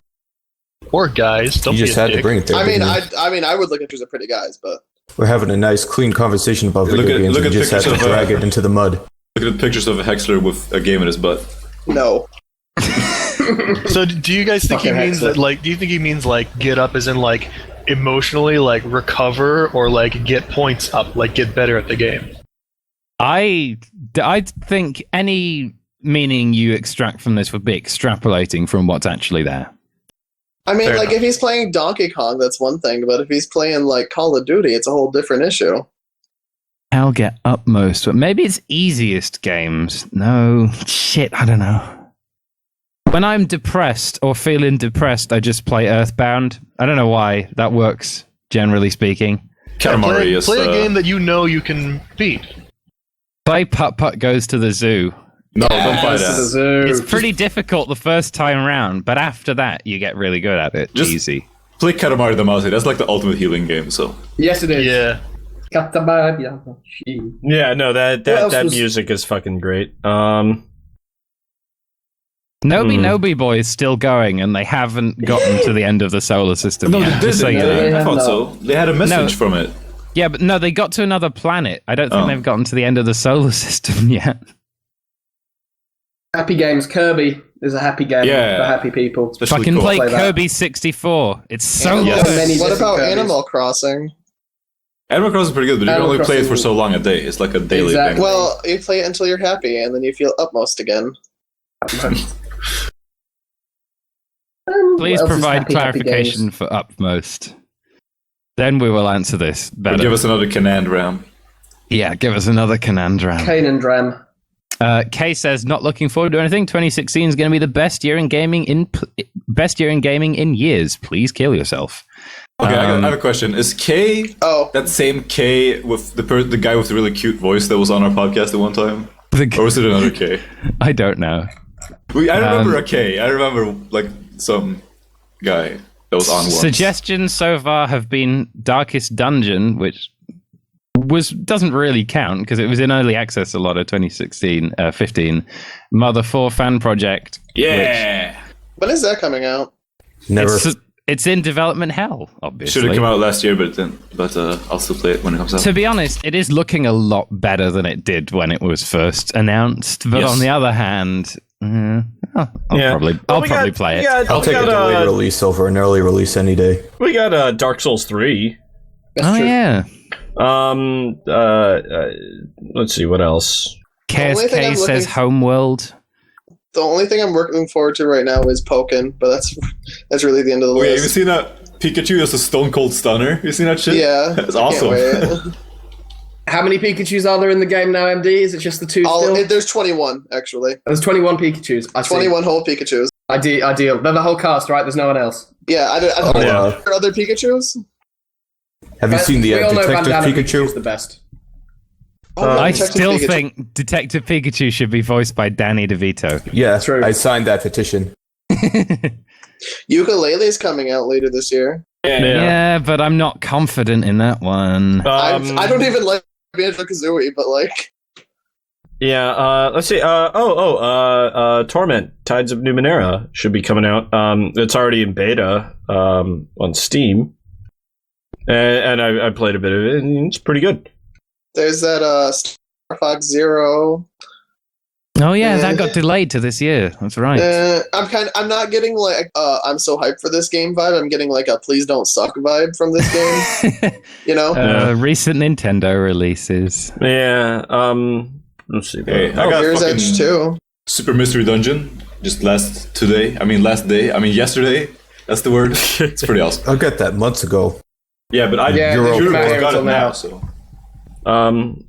Or guys. Don't You be just a had dick. to bring it there. I mean, didn't you? I would look at pictures of pretty guys, but We're having a nice, clean conversation about Look video at- games. look and at you just had to pictures of, drag it into the mud. Look at pictures of a Hexler with a game in his butt. no. So do you guys think he Fucking means that, excellent. like, do you think he means, like, get up as in, like, emotionally, like, recover, or, like, get points up, like, get better at the game? I think any meaning you extract from this would be extrapolating from what's actually there. I mean, Fair like, enough. if he's playing Donkey Kong, that's one thing, but if he's playing, like, Call of Duty, it's a whole different issue. I'll get upmost, but maybe it's easiest games. No, shit, I don't know. When I'm depressed or feeling depressed, I just play Earthbound. I don't know why. That works, generally speaking. Katamari is... Play a game that you know you can beat. Play Putt Putt Goes to the Zoo. No, don't play This is a that. zoo. It's pretty difficult the first time round, but after that, you get really good at it. Just- Easy. Play Katamari Damacy. That's like the ultimate healing game, so... Yes, it is. Yeah. Katamari Damacy. Yeah, no, else that was- music is fucking great. Nobi Boy is still going, and they haven't gotten to the end of the solar system No, yet. they Just so didn't. you know. Yeah. I thought No. so. They had a message from it. Yeah, but no, they got to another planet. I don't think Oh. they've gotten to the end of the solar system yet. Happy games. Kirby is a happy game Yeah. for happy people. Especially Fucking cool. play Play that. Kirby 64. It's so Animal- good. Many What different about Kirbys. Animal Crossing? Animal Crossing is pretty good, but you can Animal only play it for Crossing- so long a day. It's like a daily Exactly. thing. Well, you play it until you're happy, and then you feel upmost again. Please What else is provide happy clarification games? for upmost. Then we will answer this Or better. give us another Canandram. Yeah, give us another conundrum. Kanan Dram. Kay says, not looking forward to anything. 2016 is going to be the best year in gaming in years. Please kill yourself. Okay, I have a question. Is K Oh, that same K with the guy with the really cute voice that was on our podcast at one time? Or was it another K? I don't know. I remember a K. I remember like some guy that was on once. Suggestions so far have been Darkest Dungeon, which doesn't really count because it was in early access a lot of 2016, 15. Mother 4 fan project. Yeah. when is that coming out? Never. It's in development hell, obviously. Should have come out last year, but I'll still play it when it comes out. To be honest, it is looking a lot better than it did when it was first announced. But Yes. on the other hand, I'll Yeah. probably Well, we got- play it. I'll take a delayed release over an early release any day. We got Dark Souls 3. Oh yeah, Let's see what else. only thing KSK I'm says looking- Homeworld. The only thing I'm looking forward to right now is Pokken, but that's really the end of the Okay, have you list. seen that Pikachu as a Stone Cold Stunner? You seen that shit? Yeah, It's I awesome. can't wait. How many Pikachus are there in the game now, MD? Is it just the two still? There's 21 actually. There's 21 Pikachus. I see. 21 whole Pikachu's. Ideal. They're the whole cast, right? There's no one else. Yeah, I don't know. yeah. Are there other Pikachu's? Have you seen the We all know Detective Bandana Pikachu? Pikachu's the best. I Detective still Pikachu. think Detective Pikachu should be voiced by Danny DeVito. Yeah, True. I signed that petition. Ukulele's coming out later this year. Yeah, but I'm not confident in that one. I don't even like Banjo-Kazooie, but like, Yeah, let's see. Torment, Tides of Numenera should be coming out. It's already in beta on Steam, and I played a bit of it, and it's pretty good. there's that Star Fox Zero. Oh yeah, that got delayed to this year. That's right. I'm not getting like I'm so hyped for this game vibe. I'm getting like a please don't suck vibe from this game. You know? Yeah. Recent Nintendo releases. Yeah. Let's see. Hey, I got Mirror's fucking Edge 2. Super Mystery Dungeon just last day. Yesterday. That's the word. It's pretty awesome. I got that months ago. Yeah, but I Yeah, Europe it's got until it now. now. So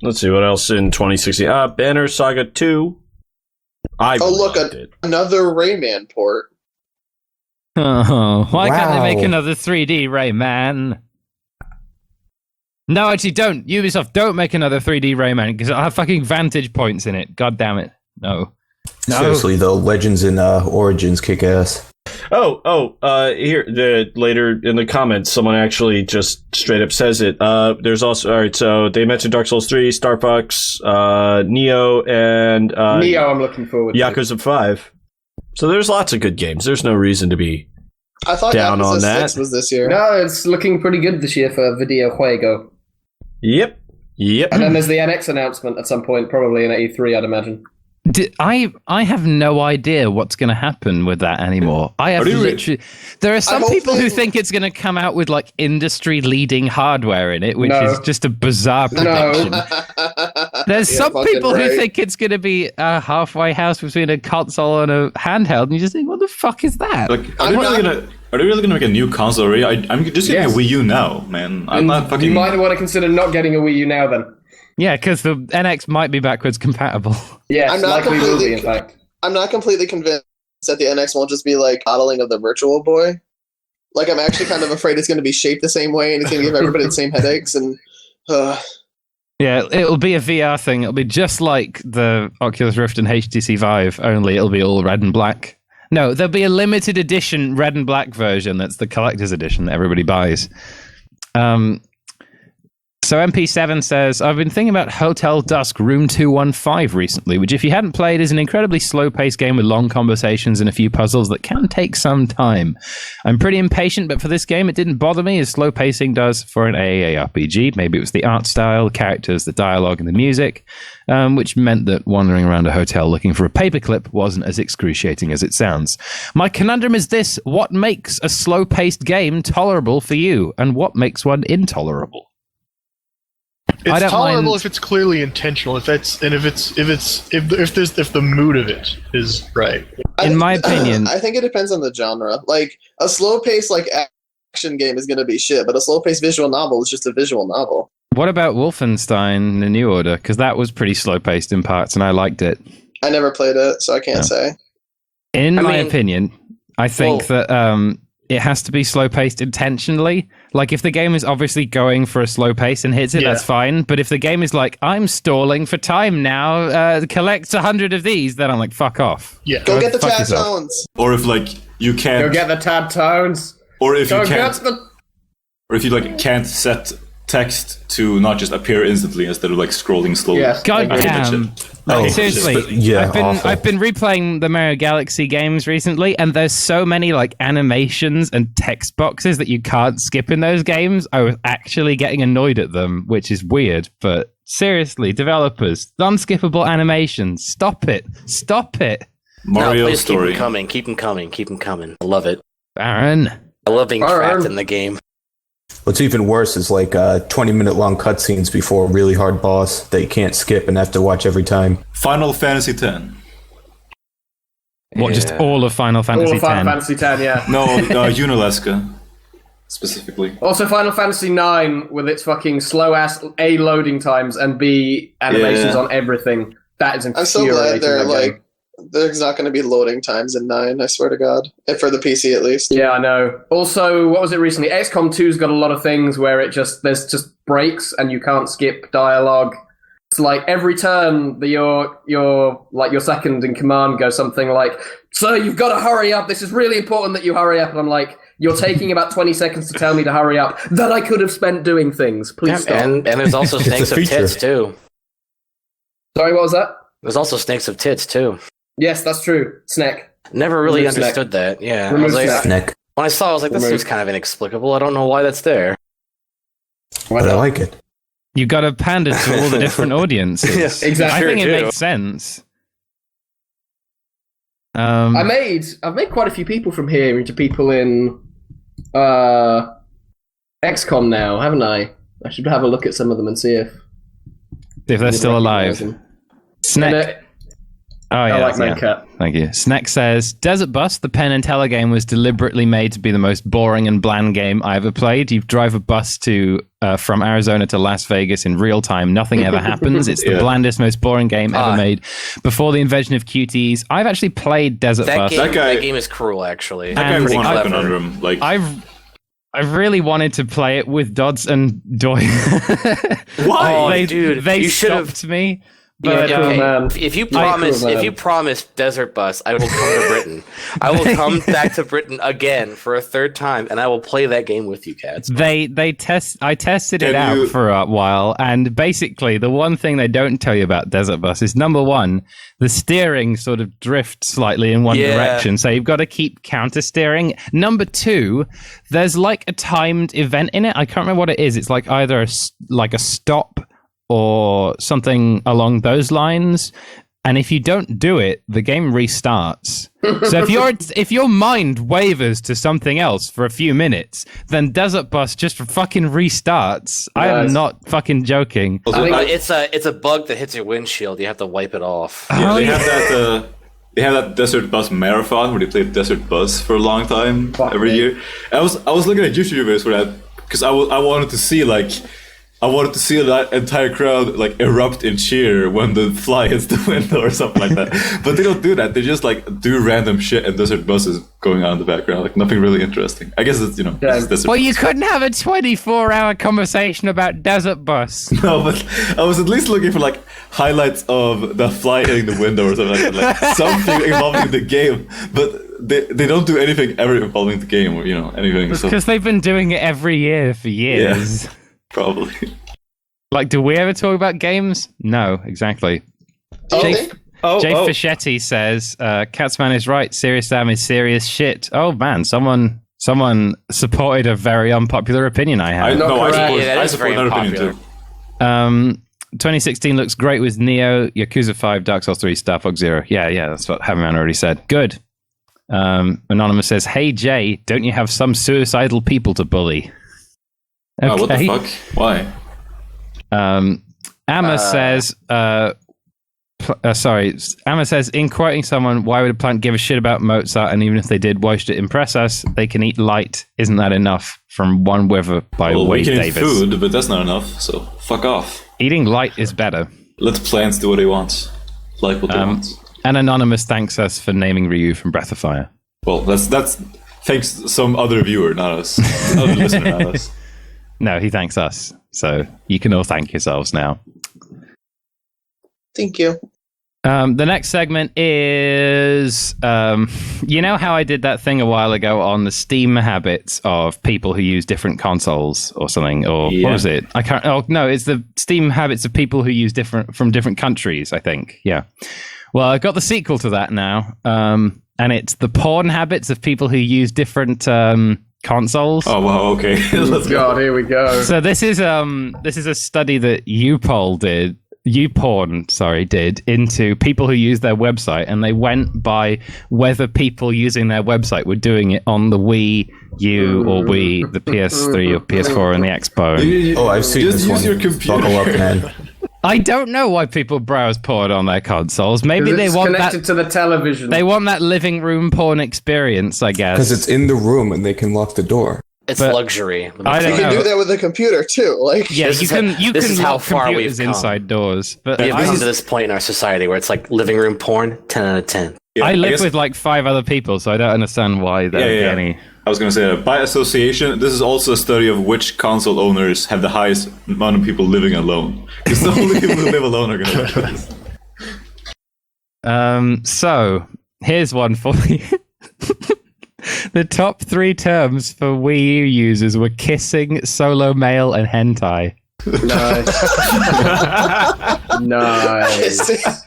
Let's see what else in 2016. Banner Saga 2. Look, loved it. another Rayman port. Oh, why can't they make Wow. another 3D Rayman? No, actually, don't. Ubisoft, don't make another 3D Rayman because it'll have fucking vantage points in it. God damn it. No. Seriously, though, Legends and Origins kick ass. Here, later in the comments, someone actually just straight up says it. There's also, alright, so they mentioned Dark Souls 3, Star Fox, Neo, and Neo I'm looking forward to. Yakuza 5. So there's lots of good games. There's no reason to be I thought down on Yakuza that. 6 was this year. No, it's looking pretty good this year for Video Juego. Yep. And then there's the NX announcement at some point, probably in E3, I'd imagine. I have no idea what's going to happen with that anymore. I have literally. There are some people who think it's going to come out with like industry-leading hardware in it, which is just a bizarre prediction. There's some people who think it's going to be a halfway house between a console and a handheld, and you just think, what the fuck is that? Like, are they really gonna make a new console? I'm just getting a Wii U now, man. I'm not fucking. You might want to consider not getting a Wii U now, then. Yeah, because the NX might be backwards compatible. Yes, likely will be, in fact. I'm not completely convinced that the NX won't just be like modeling of the Virtual Boy. Like, I'm actually kind of afraid it's going to be shaped the same way and it's going to give everybody the same headaches. And yeah, it'll be a VR thing. It'll be just like the Oculus Rift and HTC Vive, only it'll be all red and black. No, there'll be a limited edition red and black version that's the collector's edition that everybody buys. So MP7 says, I've been thinking about Hotel Dusk Room 215 recently, which if you hadn't played is an incredibly slow-paced game with long conversations and a few puzzles that can take some time. I'm pretty impatient, but for this game it didn't bother me as slow pacing does for an AAA RPG. Maybe it was the art style, the characters, the dialogue, and the music, which meant that wandering around a hotel looking for a paperclip wasn't as excruciating as it sounds. My conundrum is this: what makes a slow-paced game tolerable for you, and what makes one intolerable? It's tolerable if it's clearly intentional. If the mood of it is right. In my opinion, I think it depends on the genre. Like a slow-paced like action game is going to be shit, but a slow-paced visual novel is just a visual novel. What about Wolfenstein: The New Order? Because that was pretty slow-paced in parts, and I liked it. I never played it, so I can't say. In my opinion, I think that it has to be slow-paced intentionally. Like, if the game is obviously going for a slow pace and hits it, that's fine. But if the game is like, I'm stalling for time now, collect 100 of these, then I'm like, fuck off. Yeah. Go get the tab tones. Or if, like, you can't... Go get the tab tones. Or if you can't... Or if you, like, can't set text to not just appear instantly instead of, like, scrolling slowly. Yes. God damn. Like, seriously, I've been replaying the Mario Galaxy games recently, and there's so many like animations and text boxes that you can't skip in those games. I was actually getting annoyed at them, which is weird. But seriously, developers, non-skippable animations, stop it! Mario Story. Keep them coming. I love it. Baron, I love being trapped in the game. What's even worse is like 20-minute long cutscenes before a really hard boss that you can't skip and have to watch every time. Final Fantasy X. What, just all of Final Fantasy X? All of Final Fantasy X, yeah. No, Unalaska, specifically. Also Final Fantasy IX with its fucking slow-ass A, loading times, and B, animations on everything. That is infuriating. I'm so glad there's not going to be loading times in 9, I swear to God. For the PC, at least. Yeah, I know. Also, what was it recently? XCOM 2's got a lot of things where there's just breaks and you can't skip dialogue. It's like every turn that your second in command goes something like, "Sir, you've got to hurry up. This is really important that you hurry up." And I'm like, "You're taking about 20 seconds to tell me to hurry up that I could have spent doing things. Please stop." And there's also snakes of tits, too. Sorry, what was that? There's also snakes of tits, too. Yes, that's true. Snack. Never really understood that. Yeah. Remove Snack. When I saw it, I was like, this seems kind of inexplicable. I don't know why that's there. But I like it. You got to pander to all the different audiences. Yes, exactly. I think it makes sense. I've made quite a few people from here into people in XCOM now, haven't I? I should have a look at some of them and see if they're still alive. Snack. Oh, yeah, I like Mancat. Thank you. Snack says, Desert Bus, the Penn and Teller game, was deliberately made to be the most boring and bland game I ever played. You drive a bus from Arizona to Las Vegas in real time. Nothing ever happens. It's the blandest, most boring game ever made. Before the invention of QTEs, I've actually played Desert Bus. That game is cruel, actually. That guy won a conundrum. I really wanted to play it with Dodds and Doy. Why? Oh, dude, they you should've- stopped me. Yeah, But okay. man. If you Cool, promise, man. if you promise Desert Bus, I will come to Britain. I will come back to Britain again for a third time, and I will play that game with you, cats. I tested it Can out you- for a while, and basically the one thing they don't tell you about Desert Bus is number one, the steering sort of drifts slightly in one Yeah. direction, so you've got to keep counter steering. Number two, there's like a timed event in it. I can't remember what it is. It's like either like a stop or something along those lines. And if you don't do it, the game restarts. So if your mind wavers to something else for a few minutes, then Desert Bus just fucking restarts. I am Nice. not fucking joking. I think It's a bug that hits your windshield. You have to wipe it off. Yeah, Oh, they yeah. have that. They have that Desert Bus marathon where they play Desert Bus for a long time every me. year. I was looking at YouTube videos for that because I wanted to see that entire crowd like erupt in cheer when the fly hits the window or something like that. But they don't do that. They just like do random shit and Desert Bus is going on in the background. Like nothing really interesting. I guess it's it's Desert Well, you Bus. couldn't have a 24-hour conversation about Desert Bus. No, but I was at least looking for like highlights of the fly hitting the window or something like that. Like something involving the game. But they don't do anything ever involving the game or anything. So Because they've been doing it every year for years. probably. Like, do we ever talk about games? No, exactly. Okay. Jay Fischetti says, Catsman is right. Serious Sam is serious shit. Oh, man. Someone supported a very unpopular opinion I had. I support, Yeah, that I is support very that opinion unpopular. too. 2016 looks great with Neo, Yakuza 5, Dark Souls 3, Star Fox Zero. Yeah, that's what Happyman already said. Good. Anonymous says, hey, Jay, don't you have some suicidal people to bully? Oh, what the fuck? Why? Amma says, Amma says, in quoting someone, why would a plant give a shit about Mozart? And even if they did, why should it impress us? They can eat light. Isn't that enough? From One Wither by Well, Wade we can eat Davis. food, but that's not enough. So fuck off. Eating light is better. Let plants do what they want, like what they want. And Anonymous thanks us for naming Ryu from Breath of Fire. Well, that's thanks some other viewer, not us. Other listener, not us. No, he thanks us. So you can all thank yourselves now. Thank you. The next segment is, you know how I did that thing a while ago on the Steam habits of people who use different consoles or something, or Yeah. what was it? I can't. Oh no, it's the Steam habits of people who use from different countries. I think. Yeah. Well, I got the sequel to that now, and it's the porn habits of people who use different consoles. Oh wow, okay. Let's go. God, here we go. So this is a study that YouPorn did into people who use their website, and they went by whether people using their website were doing it on the Wii U or Wii, the PS3 or PS4 and the Xbox. Oh, I've seen Just this use one. your computer. Buckle up, man. I don't know why people browse porn on their consoles. Maybe they It's want connected that. to the television. They want that living room porn experience, I guess. Because it's in the room and they can lock the door. It's But- luxury. I You don't can know. do that with a computer too. Like, Yeah, This you is can. how- You this can is how lock far we've computers come. inside doors. But We have I, come to this point in our society where it's like living room porn, 10 out of 10. Yeah, I live guess- with like 5 other people, so I don't understand why there would be any. I was going to say that by association, this is also a study of which console owners have the highest amount of people living alone. Because the only people who live alone are going to do this. So here's one for you. The top 3 terms for Wii U users were kissing, solo male, and hentai. Nice. Nice.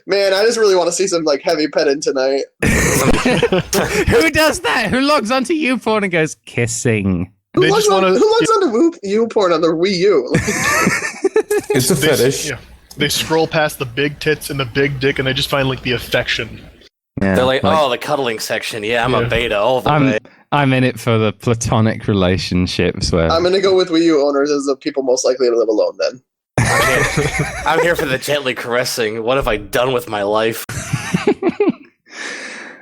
man, I just really want to see some like heavy petting tonight. Who does that? Who logs onto YouPorn and goes kissing? Who They logs just wanna- onto U porn on the Wii U? It's a fetish. Yeah. They scroll past the big tits and the big dick, and they just find like the affection. Yeah, They're like, oh, the cuddling section. Yeah, I'm a beta all the way. I'm in it for the platonic relationships where I'm gonna go with Wii U owners as the people most likely to live alone. Then I'm here for the gently caressing. What have I done with my life?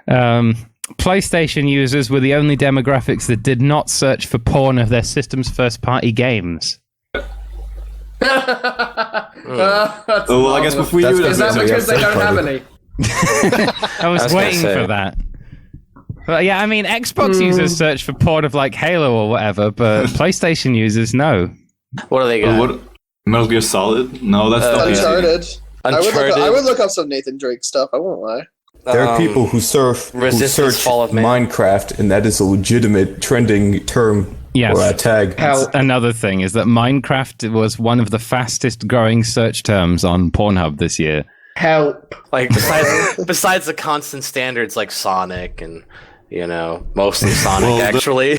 PlayStation users were the only demographics that did not search for porn of their system's first-party games. That's Oh, well, I guess marvelous. before you Is that Yeah, because they don't have third-party. any? I was was gonna waiting say. for that. Well, yeah, I mean, Xbox users search for porn of like Halo or whatever, but PlayStation users no. What do they got? What? Metal Gear Solid? No, that's not PC. Uncharted. Uncharted. I would look up some Nathan Drake stuff. I won't lie. There are people who search Resistance Fall of Man. Minecraft, and that is a legitimate trending term Yes. or a tag. That's another thing is that Minecraft was one of the fastest growing search terms on Pornhub this year. Help. Like besides the constant standards like Sonic and mostly Sonic actually.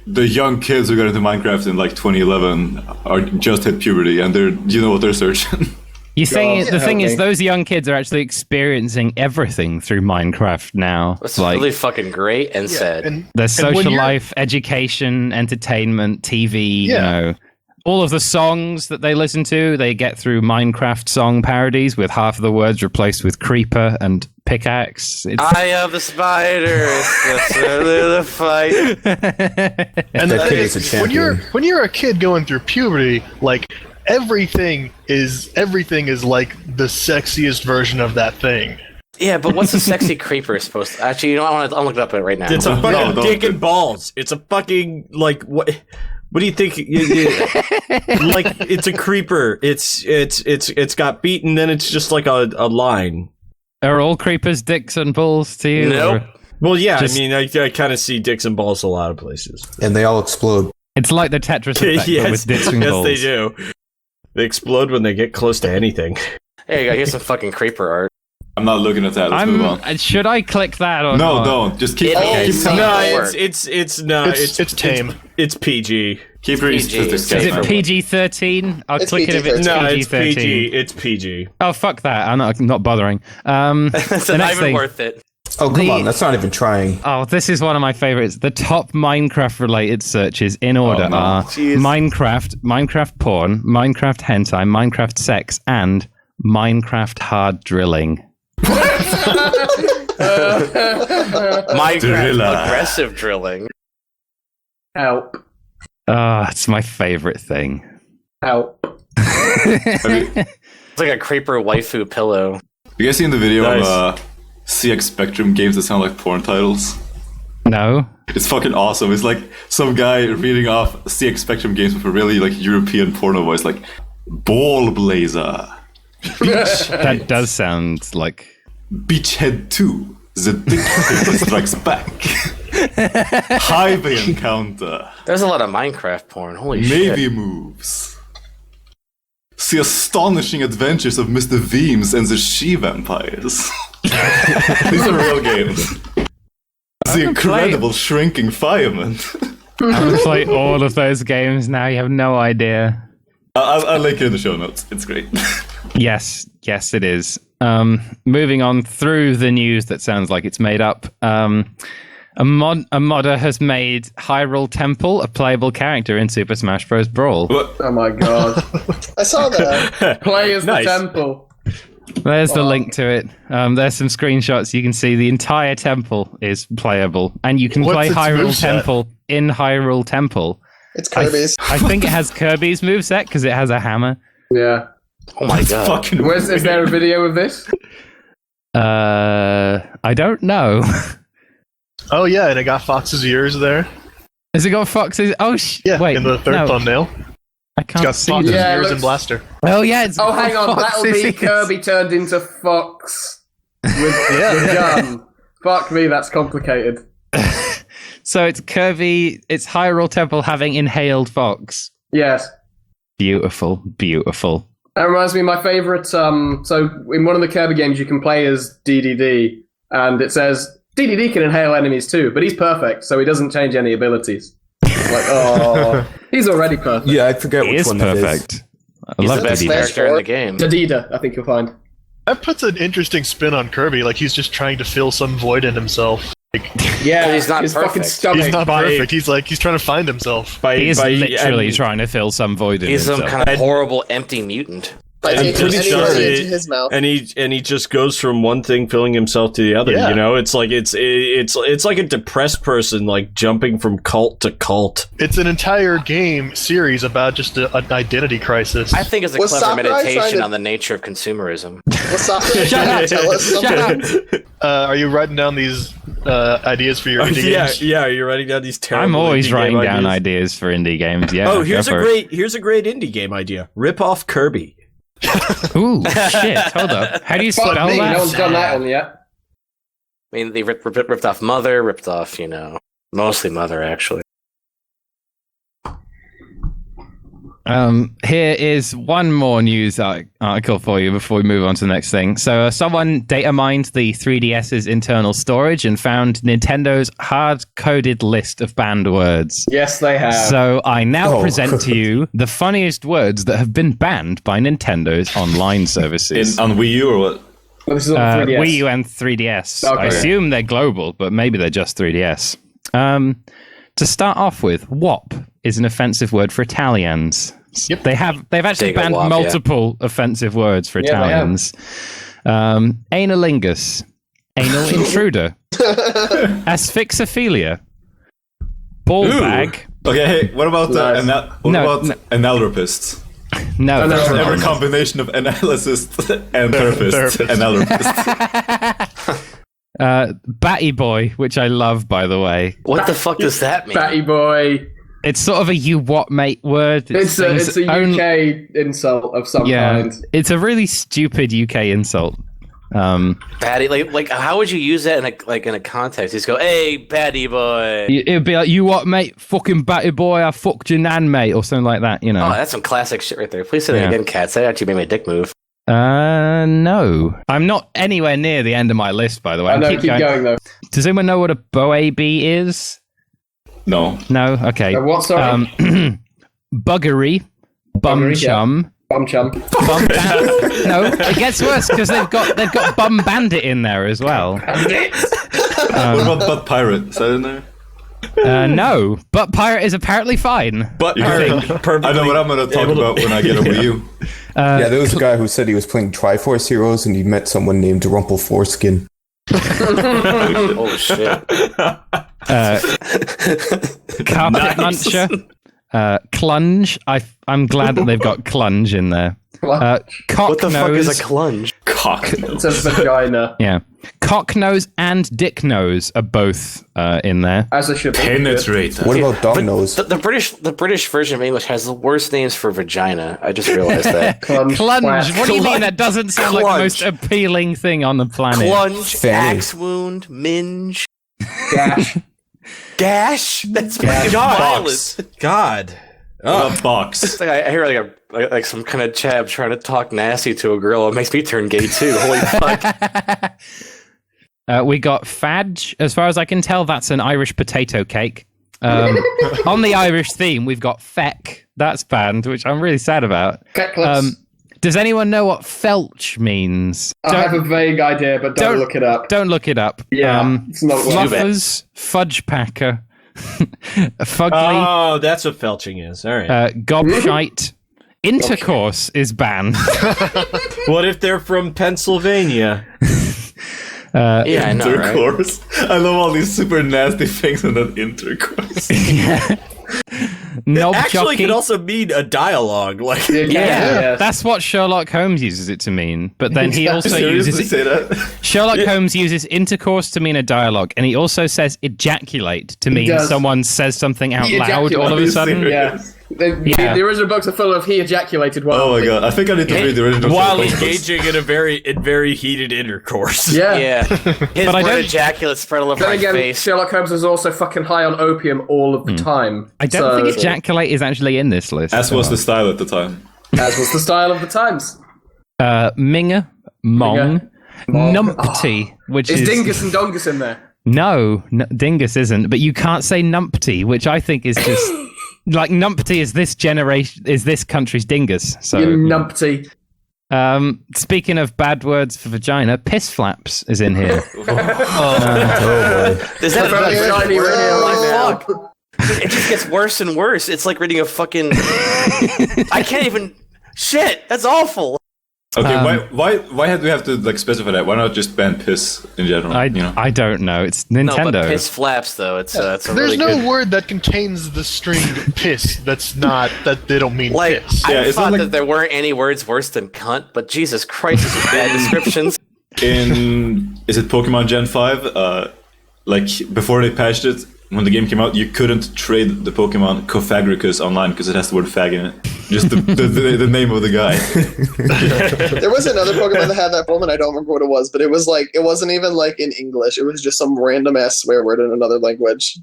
The young kids who got into Minecraft in like 2011 are just hit puberty, and you know what they're searching. The thing is, those young kids are actually experiencing everything through Minecraft now. It's really fucking great and sad. Their social life, education, entertainment, TV, all of the songs that they listen to, they get through Minecraft song parodies with half of the words replaced with creeper and pickaxe. I am the spider. It's the fight. And That kid is a champion. when you're a kid going through puberty, like everything is like the sexiest version of that thing. Yeah, but what's a sexy creeper supposed to? Actually, I'll look it up right now. It's a fucking dick and balls. It's a fucking like what? What do you think? Like it's a creeper. It's got beat and then it's just like a line. Are all creepers dicks and balls to you? Nope. Well, yeah. I mean, I kind of see dicks and balls a lot of places. And they all explode. It's like the Tetris effect but with dicks and balls. Yes, they do. They explode when they get close to anything. Hey, here's some fucking creeper art. I'm not looking at that. Let's move on. Should I click that or No, not? don't. Just keep. It's tame. It's PG. Keep reading Is it PG-13? I'll It's click it if it's No, it's PG-13. PG. It's PG. Oh, fuck that. I'm not bothering. It's The not next even thing. worth it. Oh, come on. That's not even trying. Oh, this is one of my favorites. The top Minecraft-related searches in order are Minecraft porn, Minecraft hentai, Minecraft sex, and Minecraft hard drilling. Minecraft aggressive drilling. Help. It's my favorite thing. Help. It's like a creeper waifu pillow. You guys seen the video of CX Spectrum games that sound like porn titles? No. It's fucking awesome. It's like some guy reading off CX Spectrum games with a really like European porno voice, like Ball Blazer. That does sound like Beachhead 2. The Dictator Strikes Back. Highway Encounter. There's a lot of Minecraft porn. Holy shit. Maybe moves. The astonishing adventures of Mr. Veems and the She-Vampires. These are real games. The incredible shrinking fireman. I'm gonna play all of those games now. You have no idea. I'll link it in the show notes. It's great. Yes, it is. Moving on through the news that sounds like it's made up. A modder has made Hyrule Temple a playable character in Super Smash Bros. Brawl. What? Oh my god. I saw that. Play as Nice. the temple. There's the link to it. There's some screenshots. You can see the entire temple is playable. And you can What's play its Hyrule moveset? Temple in Hyrule Temple. It's Kirby's. I think it has Kirby's moveset because it has a hammer. Yeah. Oh my god. Fucking Is there a video of this? I don't know. Oh yeah, and it got Fox's ears there. Has it got foxes? Oh, Yeah, wait. in the third no, thumbnail. I It's can't got see Fox's that. Yeah, it ears looks- and blaster. Oh, yeah. It's Oh, got hang on. That'll be foxes. Kirby turned into Fox with the gun. Fuck me, that's complicated. So it's Kirby, it's Hyrule Temple having inhaled fox. Yes. Beautiful, beautiful. That reminds me of my favourite. So in one of the Kirby games, you can play as DDD, and it says DDD can inhale enemies too, but he's perfect, so he doesn't change any abilities. Like, oh, he's already perfect. Yeah, I forget He which is one it is. perfect. I He's love the best Diddy. character in the game. Dadida, I think you'll find. That puts an interesting spin on Kirby, like he's just trying to fill some void in himself. Yeah, But he's not his fucking perfect. stomach. He's not By- perfect. He's trying to find himself. He is literally trying to fill some void in He's some himself. kind of horrible empty mutant. By I'm taking pretty any sure energy it- into his mouth. and he just goes from one thing filling himself to the other. Yeah. You know, it's like it's like a depressed person like jumping from cult to cult. It's an entire game series about just an identity crisis. I think it's a Was clever Sakurai trying meditation to- on the nature of consumerism. Wasabi, Shut up. tell us something. Shut up. Are you writing down these ideas for your indie games? Yeah. You're writing down these terrible. I'm always indie writing game down ideas. ideas for indie games. Yeah. Oh, go for it. here's a great indie game idea. Rip off Kirby. Ooh, shit! Hold up. How do you spell Fuck me, that? no one's done that one yet. I mean, they ripped off Mother, ripped off, mostly Mother, actually. Here is one more news article for you before we move on to the next thing. So someone data mined the 3DS's internal storage and found Nintendo's hard-coded list of banned words. Yes, they have. So I now present to you the funniest words that have been banned by Nintendo's online services. On Wii U or what? Well, this is on 3DS. Wii U and 3DS. Okay. I assume they're global, but maybe they're just 3DS. To start off with, WOP is an offensive word for Italians. Yep. They've actually Take a banned wop, multiple offensive words for Yeah, they have. Italians. Analingus, anal intruder, asphyxophilia, ball bag. Okay, hey, what about Nice. analrapists? No, that's no, not. Every combination of analyst and therapist. Analrapist. Batty boy, which I love, by the way. What the fuck does that mean? Batty boy. It's sort of a you what mate word. It's a UK insult of some kind. It's a really stupid UK insult. Batty, like how would you use that in a context? Just go, hey, batty boy. It'd be like, you what, mate? Fucking batty boy, I fucked your nan, mate, or something like that, Oh, that's some classic shit right there. Please say that Yeah. again, Kat. That actually made my dick move. No. I'm not anywhere near the end of my list, by the way. I know, keep going though. Does anyone know what a boab is? No. No? Okay. What, sorry? Buggery, bum Buggery, yeah. chum, Bum chum. bum bandit. No, it gets worse because they've got bum bandit in there as well. What about Butt Pirate? Is that in there? No, but pirate is apparently fine. But You think- I know what I'm going to talk about when I get a Wii U. Yeah, there was a guy who said he was playing Triforce Heroes and he met someone named Rumple Foreskin. Holy shit. Carpet muncher, clunge. I'm glad that they've got clunge in there. Cock What the nose. fuck is a clunge? Cock. It's a vagina. Yeah, cock nose and dick nose are both in there. As it should be. Penetrator. What about Dog Nose? The British version of English has the worst names for vagina. I just realized that. Clunge. Clunge. Twat. What do you mean? That doesn't sound like the most Clunge. appealing thing on the planet. Clunge, Fanny. axe wound, minge, Gash. gash. That's fucking Box. violent. God. What about box? It's like I hear like some kind of chap trying to talk nasty to a girl. It makes me turn gay too. Holy fuck. We got fadge. As far as I can tell, that's an Irish potato cake. On the Irish theme, we've got feck. That's banned, which I'm really sad about. Fecklets. Does anyone know what felch means? I have a vague idea, but don't look it up. Don't look it up. Yeah, it's not what fluffers, fudge packer, fugly, Oh, that's what felching is. All right. gobshite. Intercourse is banned. What if they're from Pennsylvania? Yeah, I know, right? Intercourse. I love all these super nasty things in that intercourse. Knob Actually, jockey. could also mean a dialogue. Like, Yeah, that's what Sherlock Holmes uses it to mean. But then he also Seriously uses say that? Sherlock Holmes uses intercourse to mean a dialogue, and he also says ejaculate to mean does. someone says something out He loud all of a ejaculates. sudden. Yeah. Yeah. The original books are full of he ejaculated while. Oh my god, I think I need to read the original. while Sherlock Holmes. engaging in a very heated intercourse. Yeah. Yeah. His But I word don't- ejaculate spread all over Then my again, face. Sherlock Holmes is also fucking high on opium all of the time. I don't think ejaculate is actually in this list. As was the style at the time. As was the style of the times. Minger, mong, numpty, which Is is Dingus and Dongus in there? no, Dingus isn't. But you can't say numpty, which I think is just like numpty is this country's dingus. So You numpty. speaking of bad words for vagina, piss flaps is in here. Is that Very shiny radio right now. It just gets worse and worse. It's like reading a fucking. I can't even. Shit, that's awful. Okay, why do we have to like specify that? Why not just ban piss in general? I don't know. It's No, Nintendo. but piss flaps though. It's a There's really no good. word that contains the string piss that's not that they don't mean Like piss. Yeah, I it's not thought like- that there weren't any words worse than cunt, but Jesus Christ, this is bad descriptions. In is it Pokemon Gen 5? like before they patched it, when the game came out, you couldn't trade the Pokemon Cofagricus online because it has the word fag in it. Just the name of the guy. There was another Pokemon that had that problem, and I don't remember what it was, but it was like it wasn't even like in English. It was just some random ass swear word in another language.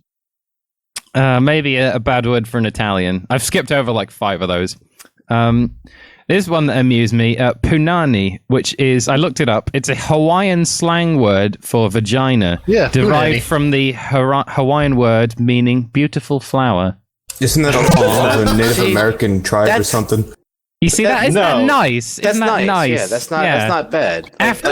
Maybe a bad word for an Italian. I've skipped over like 5 of those. There's one that amused me. Punani, which is, I looked it up. It's a Hawaiian slang word for vagina. Yeah, derived punani. from the Hawaiian word meaning beautiful flower. Isn't that a Native American tribe or something? You see that? Isn't that nice? That's Isn't that nice? Yeah, that's not bad. After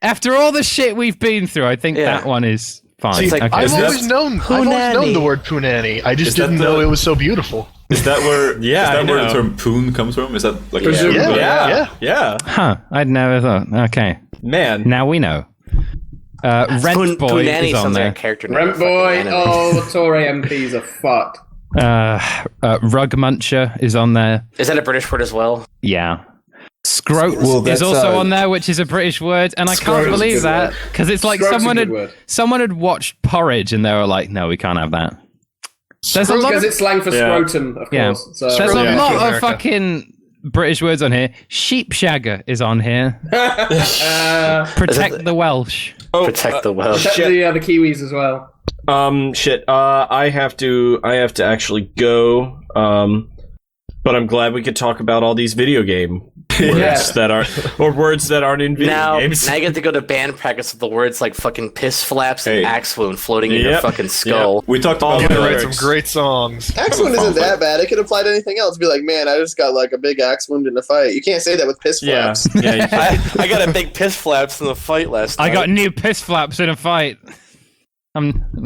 After all the shit we've been through, I think that one is fine. See, Okay. I've always known the word punani. I just didn't know it was so beautiful. Is that where where the know. term poon comes from? Is that like Yeah. Huh, I'd never thought. Okay. Man. Now we know. Rent Boy Punani is on sounds there. like a character name. Rent Boy. Oh, the Tory MPs are fucked. Rug Muncher is on there. Is that a British word as well? Yeah. Scrote Well, is that's, also on there, which is a British word, and I can't Scrote's a believe good that word. because it's like Scrote's a good word. someone had watched Porridge and they were like, "No, we can't have that." There's a lot Because of, it's slang for scrotum, of yeah. course. So. There's a lot of America. fucking British words on here. Sheepshagger is on here. Protect the Welsh. Protect the Welsh. Protect the Kiwis as well. Shit. I have to actually go. But I'm glad we could talk about all these video game words that aren't in video games. Now you get to go to band practice with the words like fucking piss flaps and Hey. axe wound floating in your fucking skull. We talked All about the Gonna write lyrics. some great songs. Axe wound isn't that bad. It could apply to anything else. Be like, man, I just got like a big axe wound in a fight. You can't say that with piss Yeah. flaps. Yeah. You can. I got a big piss flaps in the fight last night. I got new piss flaps in a fight.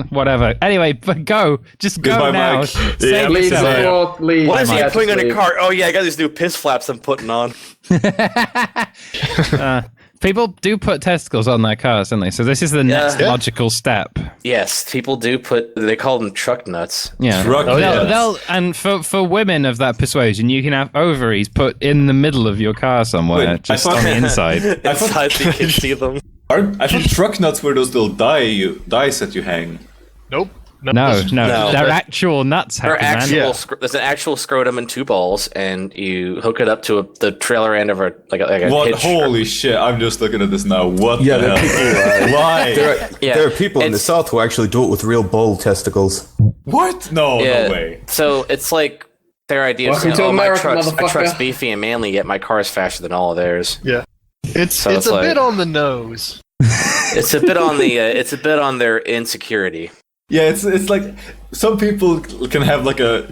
Whatever. Anyway, but go. Just go Goodbye, now. Mike. Save Yeah, Leave yourself. Lisa. before leave. What is he Yeah, putting just on a leave. cart? Oh yeah, I got these new piss flaps I'm putting on. People do put testicles on their cars, don't they? So this is the next logical step. Yes, people do put. They call them truck nuts. Yeah. Truck They'll and for women of that persuasion, you can have ovaries put in the middle of your car somewhere, Wait, just I thought- on the inside. Inside so you can see them. I thought truck nuts were those little dice that you hang. Nope. No, No. they're actual nuts. They're Happy man. There's an actual scrotum and 2 balls, and you hook it up to the trailer end of a What? hitch. Holy shit! I'm just looking at this now. What Yeah, the there are hell? people. Why? There are people in the It's- South who actually do it with real bull testicles. What? No, Yeah. no way. So it's like their idea of Welcome saying, to "Oh, America, my truck's motherfucker." beefy and manly, yet my car is faster than all of theirs." Yeah. It's So it's it's a like- bit on the nose. It's a bit on the. It's a bit on their insecurity. Yeah, it's like some people can have like a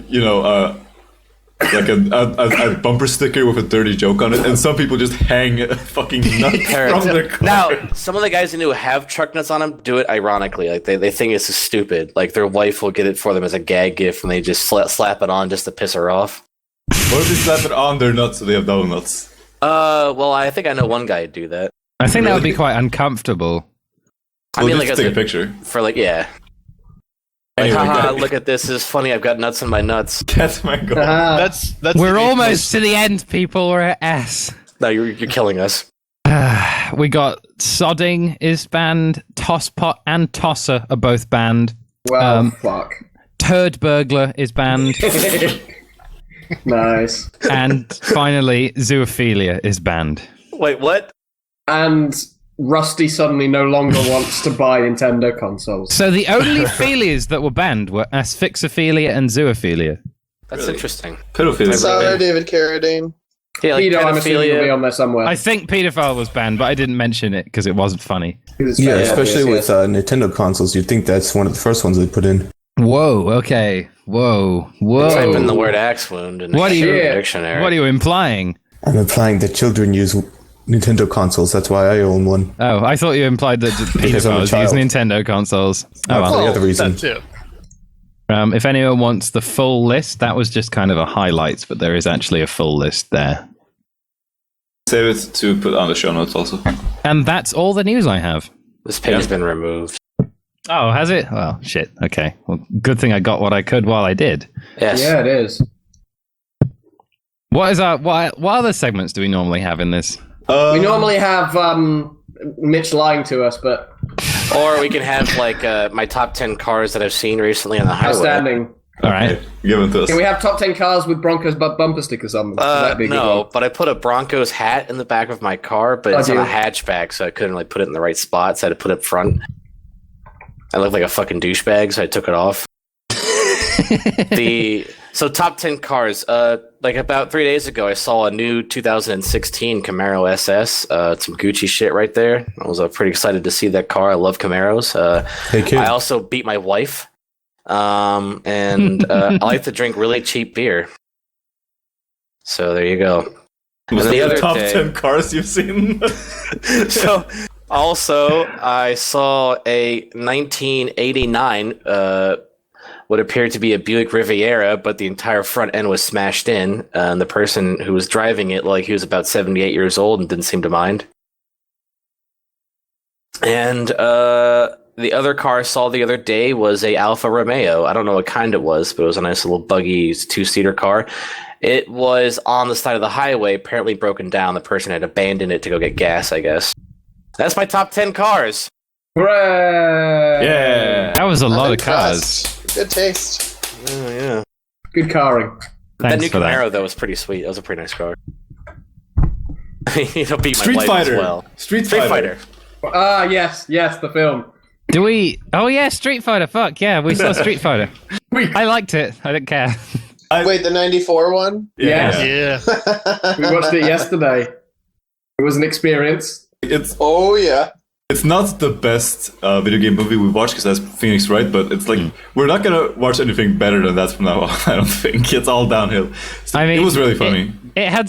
like a bumper sticker with a dirty joke on it, and some people just hang a fucking nut from their car. Now, some of the guys who have truck nuts on them do it ironically. Like they think it's stupid. Like their wife will get it for them as a gag gift, and they just slap it on just to piss her off. What if they slap it on their nuts so they have double nuts? Well, I think I know one guy who'd do that. I think that would be quite uncomfortable. I mean, like just as take a picture. for like yeah. Like, Anyway, haha, guys. look at this. It's funny. I've got nuts in my nuts. That's my goal. That's We're the almost to the end, people. We're at S. No, you're killing us. We got Sodding is banned. Tosspot and Tosser are both banned. Well, fuck. Turd Burglar is banned. Nice. And finally, Zoophilia is banned. Wait, what? And Rusty suddenly no longer wants to buy Nintendo consoles. So the only philias that were banned were asphyxophilia and zoophilia. That's interesting. Pedophilia. Sorry, David Carradine. Yeah, like Pedo, I'm assuming, will be pedophilia. on there somewhere. I think paedophile was banned, but I didn't mention it because it wasn't funny. It's Yeah, very especially obvious, with Nintendo consoles, you'd think that's one of the first ones they put in. Whoa, okay. Whoa. Type in the Whoa. word axe wound in What the are you- dictionary. What are you implying? I'm implying that children use Nintendo consoles. That's why I own one. Oh, I thought you implied that Because I'm a pedophiles use child. Nintendo consoles. Oh, That's well. the other reason. That too. If anyone wants the full list, that was just kind of a highlights, but there is actually a full list there. Save it to put on the show notes also. And that's all the news I have. This page has been removed. Oh, has it? Well, shit. Okay. Well, good thing I got what I could while I did. Yes. Yeah, it is. What other segments do we normally have in this? We normally have Mitch lying to us, but Or we can have like my top 10 cars that I've seen recently on the highway. Outstanding. All right. Give it to us. Can we have top 10 cars with Broncos bumper stickers on them? That'd be a good No, one. but I put a Broncos hat in the back of my car, but it's on a do. hatchback, so I couldn't like put it in the right spot, so I had to put it up front. I looked like a fucking douchebag, so I took it off. So top 10 cars. Like about 3 days ago, I saw a new 2016 Camaro SS. Some Gucci shit right there. I was pretty excited to see that car. I love Camaros. Hey, kid. I also beat my wife. And I like to drink really cheap beer. So there you go. Was And that the the other top day- 10 cars you've seen? So also I saw a 1989 what appeared to be a Buick Riviera, but the entire front end was smashed in, and the person who was driving it, like he was about 78 years old and didn't seem to mind. And the other car I saw the other day was a Alfa Romeo. I don't know what kind it was, but it was a nice little buggy 2-seater car. It was on the side of the highway, apparently broken down. The person had abandoned it to go get gas, I guess. That's my top 10 cars. Hooray! Yeah. That was a lot I'm of cars. impressed. Good taste. Oh, yeah. Good carring. That Thanks new for Camaro, that. though, was pretty sweet. That was a pretty nice car. It'll beat my Street wife Fighter. as well. Street Street Fighter. Fighter. Ah, yes, the film. Do we? Oh yeah, Street Fighter. Fuck yeah, we saw Street Fighter. I liked it. I don't care. Wait, the 94 one? Yes. Yeah. We watched it yesterday. It was an experience. It's Oh, yeah. it's not the best video game movie we watched because that's Phoenix Wright, but it's like we're not gonna watch anything better than that from now on. I don't think it's all downhill. I mean, it was really funny. It had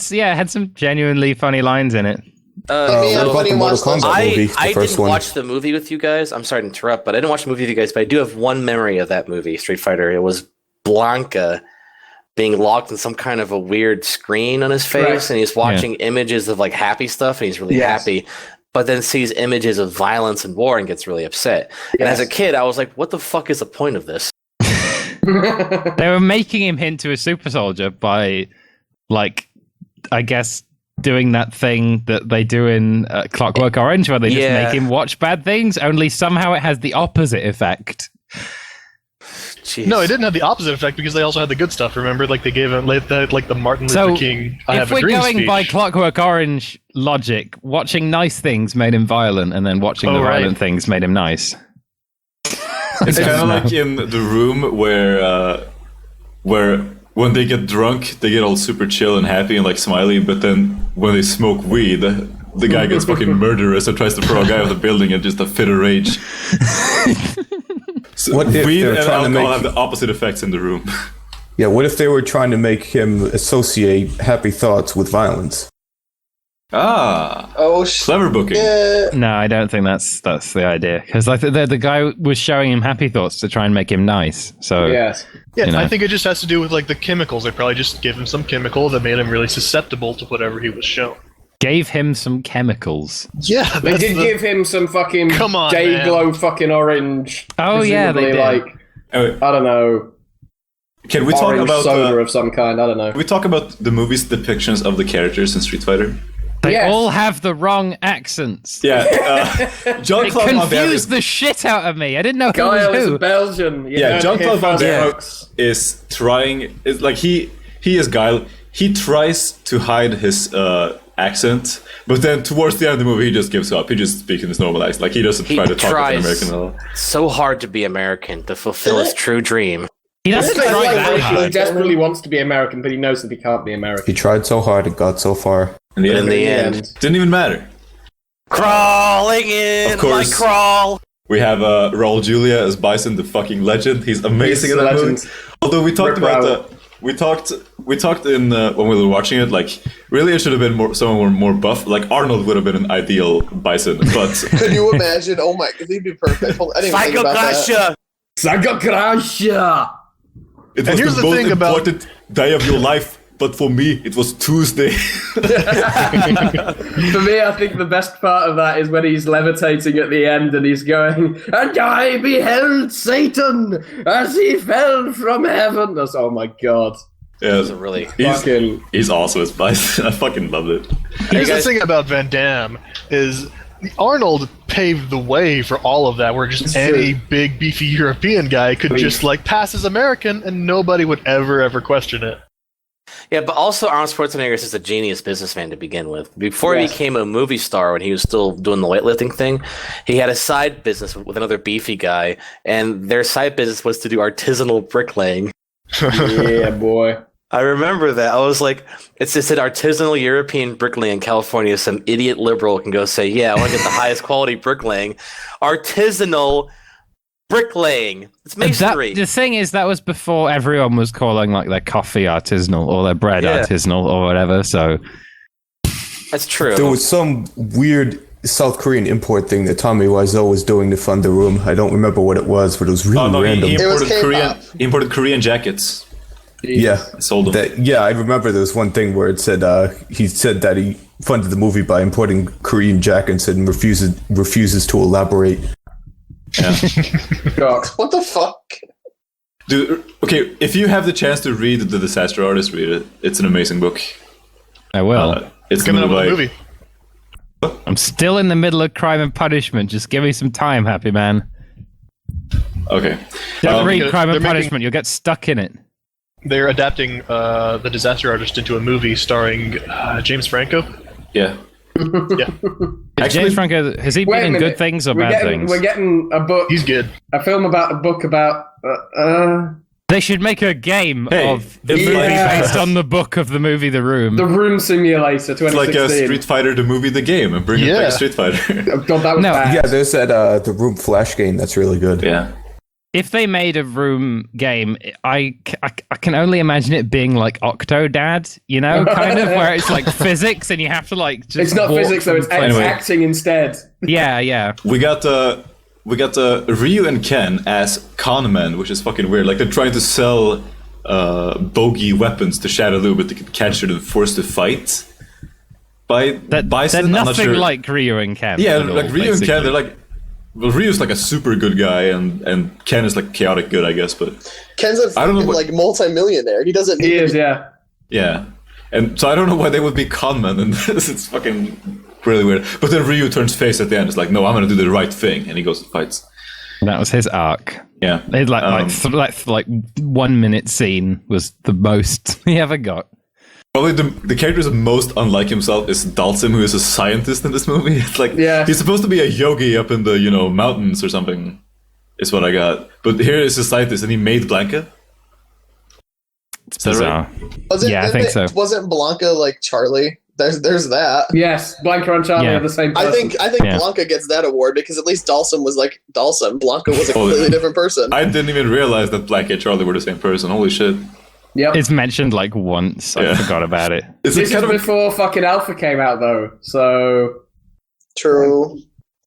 some genuinely funny lines in it. Me what and about Buddy the Mortal watched those. Kombat movie, the I first didn't one? watch the movie with you guys. I'm sorry to interrupt, but I didn't watch the movie with you guys, but I do have one memory of that movie, Street Fighter. It was Blanca being locked in some kind of a weird screen on his face, Right. and he's watching images of like happy stuff, and he's really Yes. happy, but then sees images of violence and war and gets really upset. And as a kid, I was like, what the fuck is the point of this? They were making him into a super soldier by, like, I guess, doing that thing that they do in Clockwork Orange, where they just Yeah. make him watch bad things. Only somehow it has the opposite effect. Jeez. No, it didn't have the opposite effect because they also had the good stuff. Remember, like they gave him like the Martin Luther So, King. I if have a we're dream going speech. by Clockwork Orange logic, watching nice things made him violent, and then watching the Oh, right. violent things made him nice. It's kind of like in the room where when they get drunk, they get all super chill and happy and like smiley, but then when they smoke weed, the guy gets fucking murderous and tries to throw a guy off the building in just a fit of rage. So What if weed they're and trying to alcohol make- have the opposite effects in the room. Yeah, what if they were trying to make him associate happy thoughts with violence? Ah, Oh, clever booking. shit. No, I don't think that's the idea. Because like the guy was showing him happy thoughts to try and make him nice. So Yes. Yeah, you know. I think it just has to do with like the chemicals. They probably just gave him some chemical that made him really susceptible to whatever he was shown. gave him some chemicals. Yeah, They that's did the- give him some fucking Come on, day man. glow fucking orange. Oh, yeah, they presumably, did. Like, Anyway, I don't know, can we talk orange about soda of some kind. I don't know. can we talk about the movie's depictions of the characters in Street Fighter? They Yes. all have the wrong accents. Yeah, John It Claude Van Damme. confused the shit out of me. I didn't know who Guile was is who. a Belgian. You Yeah, heard it John here Claude Van first, Damme folks. is trying. It's like he is Guile. He tries to hide his accent, but then towards the end of the movie, he just gives up. He just speaks in his normal accent. Like he doesn't He try to talk like an tries American at all. so hard to be American to fulfill his true dream. He doesn't It's try like that he hard. desperately wants to be American, but he knows that he can't be He American. tried so hard and got so far. In the But end, in the end, didn't even matter. crawling in Of course. my crawl. We have Raul Julia as Bison, the fucking legend. He's amazing He's in that a movie. legend. Although we talked Rip about Raul. we talked in when we were watching it. Like, really, it should have been someone more buff. Like Arnold would have been an ideal Bison, but Could you imagine? Oh my, he'd be perfect. Hold- I didn't even think Psycho about that. Gotcha. Psycho Crusher! it And was here's the the most thing about- important day of your life. But for me, it was Tuesday. For me, I think the best part of that is when he's levitating at the end and he's going, "And I beheld Satan as he fell from heaven." That's, oh my god. Yeah, It's a really he's awesome as Bison. I fucking loved it. Here's guys- the thing about Van Damme is Arnold paved the way for all of that, where just any big beefy European guy could just like pass as American and nobody would ever question it. Yeah, but also Arnold Schwarzenegger is just a genius businessman to begin with. Before he became a movie star, when he was still doing the weightlifting thing, he had a side business with another beefy guy, and their side business was to do artisanal bricklaying. Yeah, boy. I remember that. I was like, it said artisanal European bricklaying in California. Some idiot liberal can go say, yeah, I want to get the highest quality bricklaying. Artisanal bricklaying. It's masonry. The thing is, that was before everyone was calling like their coffee artisanal or their bread artisanal or whatever. So that's true. There was some weird South Korean import thing that Tommy Wiseau was doing to fund the room. I don't remember what it was, but it was really random. He imported Korean jackets. Yeah, sold them. I remember there was one thing where it said he said that he funded the movie by importing Korean jackets and refuses to elaborate. Yeah. What the fuck? Dude, okay, if you have the chance to read The Disaster Artist, read it. It's an amazing book. I will. It's coming up with a movie. I'm still in the middle of Crime and Punishment. Just give me some time, Happyman. Okay. Don't read Crime and Punishment. You'll get stuck in it. They're adapting The Disaster Artist into a movie starring James Franco. Yeah. Yeah. James Franco, has he been in good things or bad things? We're getting a book. He's good. A film about a book about. They should make a game of the movie Yeah. based on the book of the movie The Room. The Room Simulator 2016. It's like a Street Fighter, the movie, the game, and bring it back Street Fighter. Oh, God, that was bad. Yeah, there's that The Room Flash game that's really good. Yeah. If they made a Room game, I can only imagine it being like Octodad, you know, kind of where it's like physics and you have to like just. It's not walk physics though; it's Anyway. acting instead. Yeah. We got Ryu and Ken as conmen, which is fucking weird. Like they're trying to sell bogey weapons to Shadaloo, but they can catch her and force to fight. By They're Bison, I'm not nothing sure. like Ryu and Ken. Yeah, at all, like Ryu and basically. Ken, they're like. Well, Ryu's like a super good guy, and Ken is like chaotic good, I guess. But Ken's a I don't know fucking, like multi-millionaire. He doesn't. He need is, to yeah. yeah, and so I don't know why they would be conmen in this. It's fucking really weird. But then Ryu turns face at the end. It's like, no, I'm gonna do the right thing, and he goes and fights. That was his arc. Yeah, It's like 1 minute scene was the most he ever got. probably the character that's most unlike himself is Dalsim, who is a scientist in this movie. It's like he's supposed to be a yogi up in the mountains or something. Is what I got. But here is a scientist, and he made Blanca. It's bizarre. Wasn't, Yeah, I think so. Wasn't Blanca like Charlie? There's that. Yes, Blanca and Charlie Yeah. are the same person. I think Yeah. Blanca gets that award because at least Dalsum was like Dalsum. Blanca was a completely different person. I didn't even realize that Blanca and Charlie were the same person. Holy shit! Yep. It's mentioned like once. I forgot about it. It's This kind is of before fucking Alpha came out, though, so True.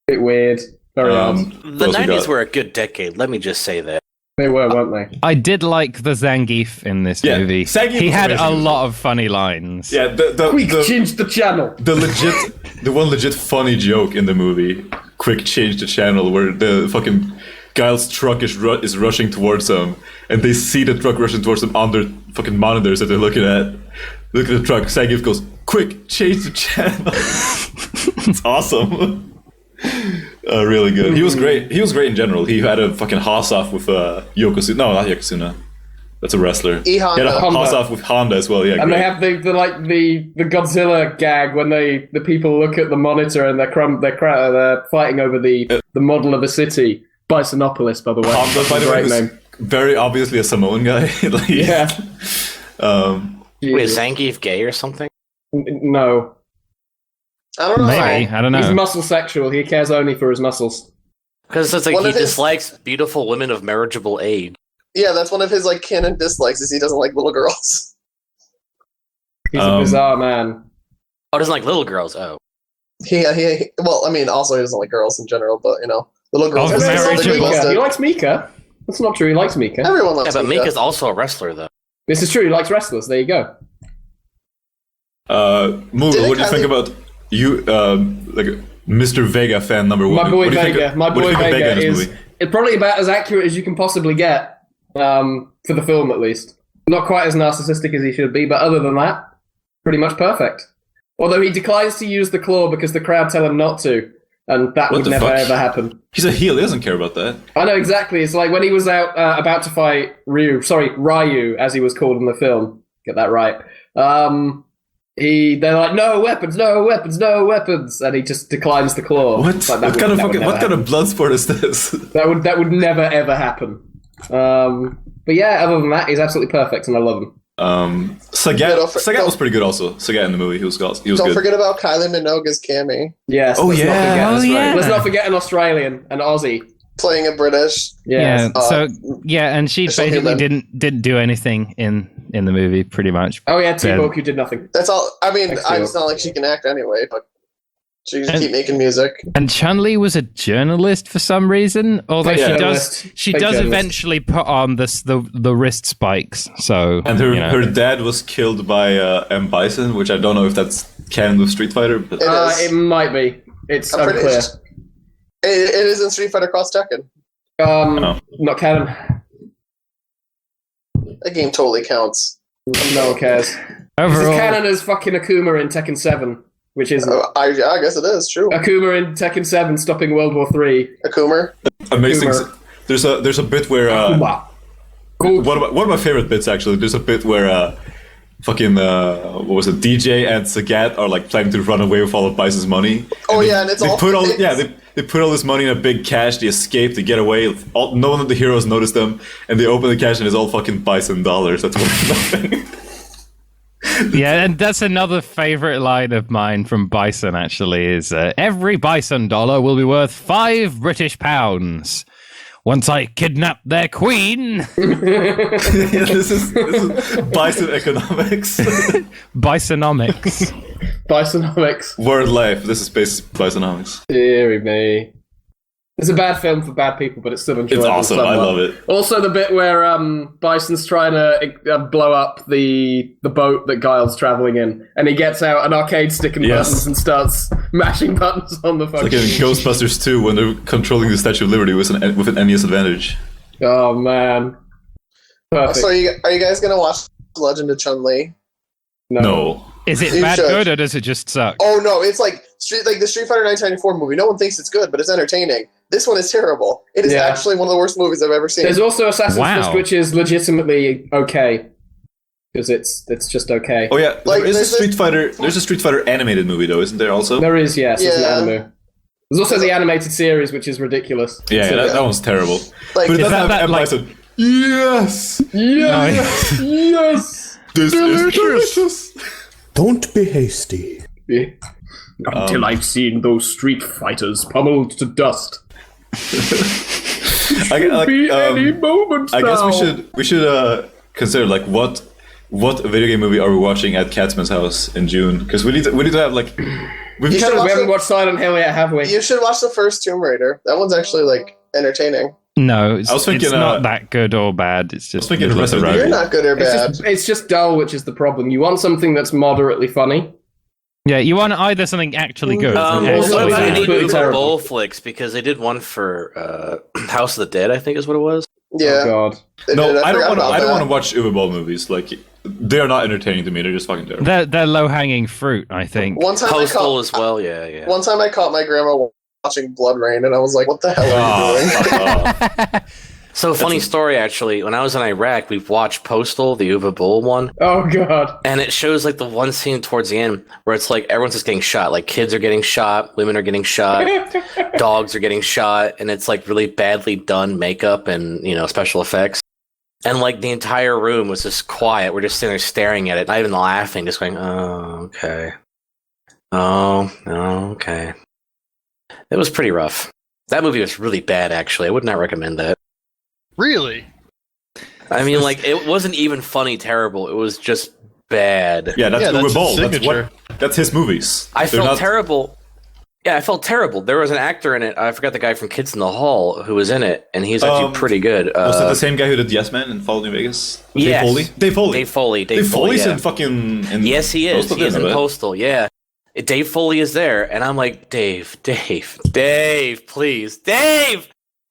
a bit weird. Very odd. The 90s were a good decade, let me just say that. They were, weren't they? I did like the Zangief in this movie. Zangief He was had a amazing. lot of funny lines. yeah. Quick, change the channel. The one legit funny joke in the movie, quick change the channel, where the fucking Giles' truck is rushing towards them, and they see the truck rushing towards them on their fucking monitors that they're looking at. Look at the truck. Zangief goes, "Quick, change the channel." It's awesome. Really good. He was great. He was great in general. He had a fucking hoss-off with Yokozuna. No, not Yokozuna. That's a wrestler. He had a Honda. hoss-off with Honda as well. Yeah, And great. they have the Godzilla gag when the people look at the monitor and they're fighting over the model of a city. Bisonopolis, by the way. Honda, That's by a the way, great was name. very obviously a Samoan guy. Like, Yeah. Wait, is Zangief gay or something? No. I don't know. Maybe. I don't know. He's muscle sexual. He cares only for his muscles. Because it's like One he of his- dislikes beautiful women of marriageable age. Yeah, that's one of his like canon dislikes is he doesn't like little girls. He's a bizarre man. Oh, doesn't like little girls. Oh. Well, I mean, also he doesn't like girls in general, but little girls. Oh, is something he wants He to- likes Mika. That's not true. He likes Mika. Everyone Yeah, loves but Mika. Mika's also a wrestler, though. This is true. He likes wrestlers. There you go. Moogle, what do you think about you, like Mr. Vega fan number one? My boy What do you think Vega. of- My what do you boy think of Vega in this is movie? it's probably about as accurate as you can possibly get for the film, at least. Not quite as narcissistic as he should be, but other than that, pretty much perfect. Although he declines to use the claw because the crowd tell him not to. and that What would the never fuck? ever happen. He's a heel. He doesn't care about that. I know exactly. It's like when he was out about to fight Ryu, as he was called in the film. Get that right. They're like, no weapons, no weapons, no weapons, and he just declines the claw. What? Like, What kind of blood sport is this? That would never ever happen. But yeah, other than that, he's absolutely perfect, and I love him. Sagat was pretty good also. Sagat in the movie, he was Don't good. forget about Kylie Minogue's Cammy Yes. Oh, let's not yeah. forget, Oh, that's yeah. right. Let's not forget an Australian, an Aussie. playing a British. Yes. And she Special basically human. didn't do anything in the movie, pretty much. Oh yeah, T-Book, who did nothing. That's all. I mean, Thanks, it's not like she can act anyway, but she can keep making music. And Chun-Li was a journalist for some reason, although Fake she journalist. Fake does journalist. eventually put on the wrist spikes. So And her dad was killed by M. Bison, which I don't know if that's canon with Street Fighter, but It is. It might be. It's I'm pretty- unclear. It is in Street Fighter Cross Tekken. Not canon. That game totally counts. No one cares. It's as overall, canon as fucking Akuma in Tekken 7, which isn't. I guess it is true. Akuma in Tekken 7 stopping World War 3. Akuma. amazing. Humor. There's a bit where Akuma. one of my favorite bits actually. There's a bit where fucking what was it? DJ and Sagat are like planning to run away with all of Bison's money. Oh, And yeah, and it's they all put all fixed. they put all this money in a big cache. They escape. They get away. No one of the heroes notice them, and they open the cache and it's all fucking Bison dollars. That's worth nothing. yeah, and that's another favorite line of mine from Bison. Actually, is every Bison dollar will be worth 5 British pounds. Once I kidnap their queen. this is Bison economics. Bisonomics. Bisonomics. Word life. This is based Bisonomics. Deary me. It's a bad film for bad people, but it's still enjoyable. It's awesome. I love it. Also, the bit where Bison's trying to blow up the boat that Guile's traveling in, and he gets out an arcade stick and Yes. buttons and starts mashing buttons on the fucking. Like in Ghostbusters 2 when they're controlling the Statue of Liberty with an NES advantage. Oh man. Perfect. So, are you guys gonna watch Legend of Chun-Li? No. Is it You bad should. good or does it just suck? Oh no, it's like the Street Fighter 1994 movie. No one thinks it's good, but it's entertaining. This one is terrible. It is Yeah. actually one of the worst movies I've ever seen. There's also Assassin's Wow. Fist, which is legitimately okay. Because it's just okay. Oh yeah, Like, there's a there's There's a Street Fighter animated movie though, isn't there? Also. There is, yes, it's Yeah. an anime. There's also the animated series, which is ridiculous. Yeah, that one's terrible. Like, But it is doesn't have that M. like- Bison. Yes, Yes! Yes! this is delicious. Don't be hasty. Until I've seen those Street Fighters pummeled to dust. Any moment I guess now. we should consider like what video game movie are we watching at Catsman's house in June? Because we need to have like we've You kind should of We haven't watched Silent Hill yet, have we? you should watch the first Tomb Raider. That one's actually like entertaining. No, it's, I was thinking, it's not that good or bad. It's just thinking middle of the Resident road. You're not good or bad. It's just dull, which is the problem. You want something that's moderately funny. Yeah, you want either something actually good. or Also, What actually it's about bad. any absolutely Uber terrible. Bowl flicks? Because they did one for House of the Dead, I think is what it was. Yeah. Oh god. they No, did. I don't forgot want to. about I don't that. want to watch Uwe Boll movies. Like they're not entertaining to me. They're just fucking terrible. They're low hanging fruit, I think. One time, Postal as well, yeah. one time I caught my grandma watching Blood Rain, and I was like, "What the hell are you doing?" So funny story actually. When I was in Iraq, we watched Postal, the Uwe Boll one, Oh god. and it shows like the one scene towards the end where it's like everyone's just getting shot. Like kids are getting shot, women are getting shot, dogs are getting shot, and it's like really badly done makeup and special effects. And like the entire room was just quiet. We're just sitting there staring at it, not even laughing, just going, "Oh, okay. Oh, okay." It was pretty rough. That movie was really bad, actually. I would not recommend that. Really? I mean, like, it wasn't even funny terrible. It was just bad. Yeah, that's Yeah, Uwe that's Boll. his That's signature. That's his movies. I They're felt not- terrible. Yeah, I felt terrible. There was an actor in it. I forgot the guy from Kids in the Hall who was in it, and he's actually pretty good. Was it the same guy who did Yes Man in Fallout New Vegas? Yes. Dave Foley. Dave Foley. Dave Foley's yeah. in fucking. Yes, he is. Postal, He is in didn't I bet? Postal. Yeah, Dave Foley is there, and I'm like, Dave, please, Dave,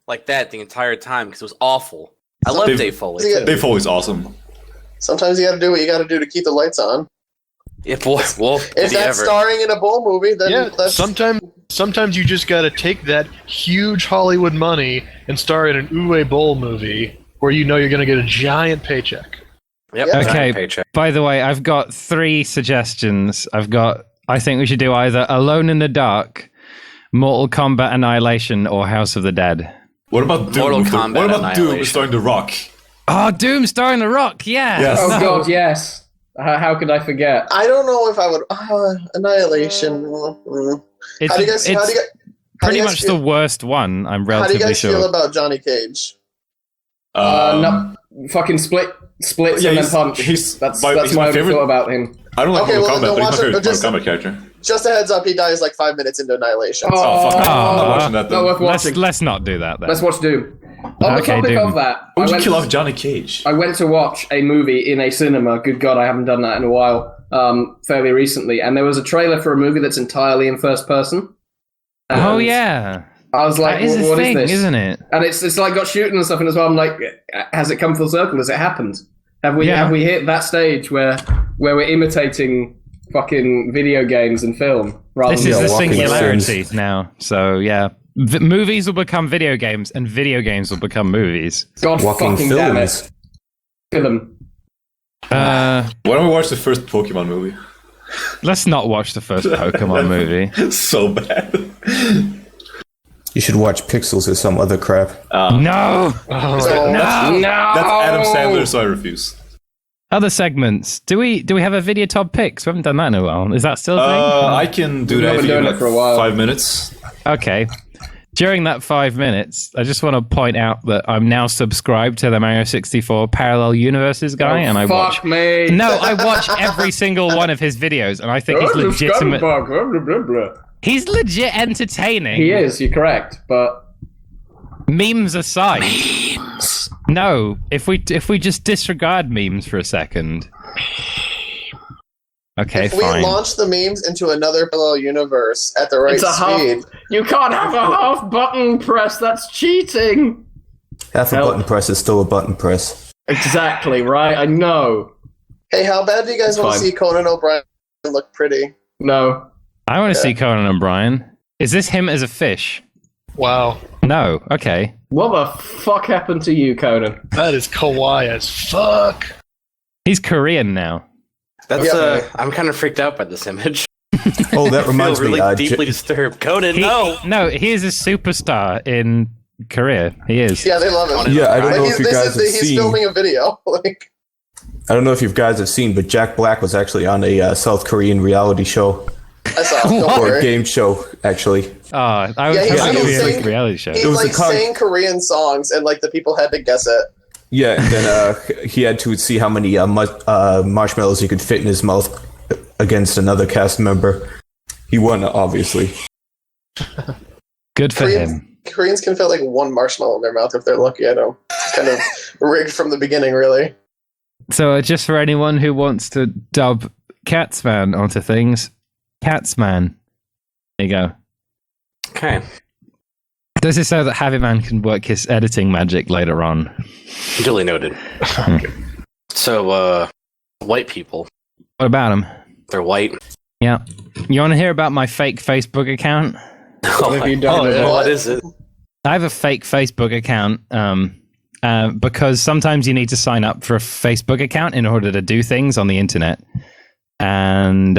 like that the entire time because it was awful. I love Dave Foley. Yeah. Too. Dave Foley's awesome. Sometimes you got to do what you got to do to keep the lights on. Yeah, boy, well, If did he that's ever? starring in a Bowl movie, then Yeah. that's Sometimes Sometimes you just gotta take that huge Hollywood money and star in an Uwe Boll movie where you know you're gonna get a giant paycheck. Yep. Yeah. Okay. Paycheck. By the way, I've got 3 suggestions. I think we should do either Alone in the Dark, Mortal Kombat Annihilation, or House of the Dead. What about Doom? Mortal Kombat What about Doom Annihilation. starring The Rock? Oh, Doom starring The Rock. Yeah. Yes. Oh God, yes. How could I forget? I don't know if I would. Annihilation. It's, How do you guys? it's How do you, how do pretty you much guys feel, the worst one. I'm How do you relatively guys feel sure. about Johnny Cage? No, fucking splits yeah, and then he's- punch. he's That's my my only favorite- thought about him. I don't like Okay, Mortal well, Kombat, then but he's my watch it, favorite just- Mortal Kombat character. Just a heads up, he dies like 5 minutes into Annihilation. Oh, fuck. I'm not Oh. watching that Not then. worth watching. Let's not do that then. Let's watch Doom. On the Okay, topic Doom. of that, Why would you went kill to- off Johnny Cage? I went to watch a movie in a cinema. Good God, I haven't done that in a while. Fairly recently, and there was a trailer for a movie that's entirely in first person. Oh And yeah, I was like, that is a what thing, is this? isn't it? And it's like got shooting and stuff in as well. I'm like, has it come full circle? Has it happened? Have we hit that stage where we're imitating fucking video games and film rather This than is the walking singularity now. So yeah, movies will become video games, and video games will become movies. God Walking fucking damn films. it. Kill them. Why don't we watch the first Pokemon movie? Let's not watch the first Pokemon movie. It's so bad. You should watch Pixels or some other crap. No, So, No. That's Adam Sandler, so I refuse. other segments. Do we have a Vidya Top Picks? We haven't done that in a while. Is that still a thing? I can do We've that been if you doing give it for a while. 5 minutes. Okay. During that 5 minutes, I just want to point out that I'm now subscribed to the Mario 64 Parallel Universes guy, and I watch. Fuck me. No, I watch every single one of his videos, and I think he's legitimate. He's legit entertaining. He is. You're correct, but Memes aside. No, if we just disregard memes for a second. Okay, if we fine. launch the memes into another parallel universe at the right it's a speed, half. You can't have a half button press. That's cheating. Half a Hell. button press is still a button press. Exactly right. I know. hey, how bad do you guys want to Fine. see Conan O'Brien look pretty? No. I want to see Conan O'Brien. Is this him as a fish? Wow, No. Okay. What the fuck happened to you, Conan? that is kawaii as fuck. He's Korean now. That's Yeah. I'm kind of freaked out by this image. Oh, that I reminds feel me. really deeply disturbed. Conan, no. He is a superstar in Korea. He is. Yeah, they love him. Yeah, I don't Like, know if you guys have he's seen. filming a video. Like, I don't know if you guys have seen, but Jack Black was actually on a South Korean reality show I saw. Don't or a worry. game show, actually. Oh, I was Yeah, he's hoping it was saying- like a reality show. He It was like a con- sang Korean songs, and like the people had to guess it. Yeah, and then he had to see how many marshmallows he could fit in his mouth against another cast member. He won, obviously. Good for him. Koreans can fit like one marshmallow in their mouth if they're lucky. I know. It's kind of rigged from the beginning, really. So, just for anyone who wants to dub Catsman onto things, Catsman. There you go. Okay. This is so that Happyman can work his editing magic later on. Duly noted. So, white people. What about him? They're white. Yeah. You want to hear about my fake Facebook account? What have you done with it? What is it? I have a fake Facebook account because sometimes you need to sign up for a Facebook account in order to do things on the internet. And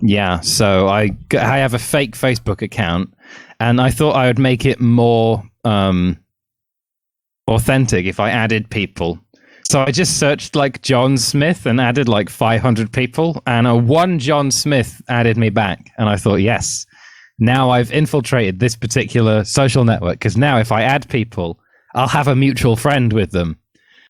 yeah, so I have a fake Facebook account, and I thought I would make it more authentic if I added people. So I just searched like John Smith and added like 500 people, and one John Smith added me back, and I thought, yes. Now I've infiltrated this particular social network, because now if I add people, I'll have a mutual friend with them.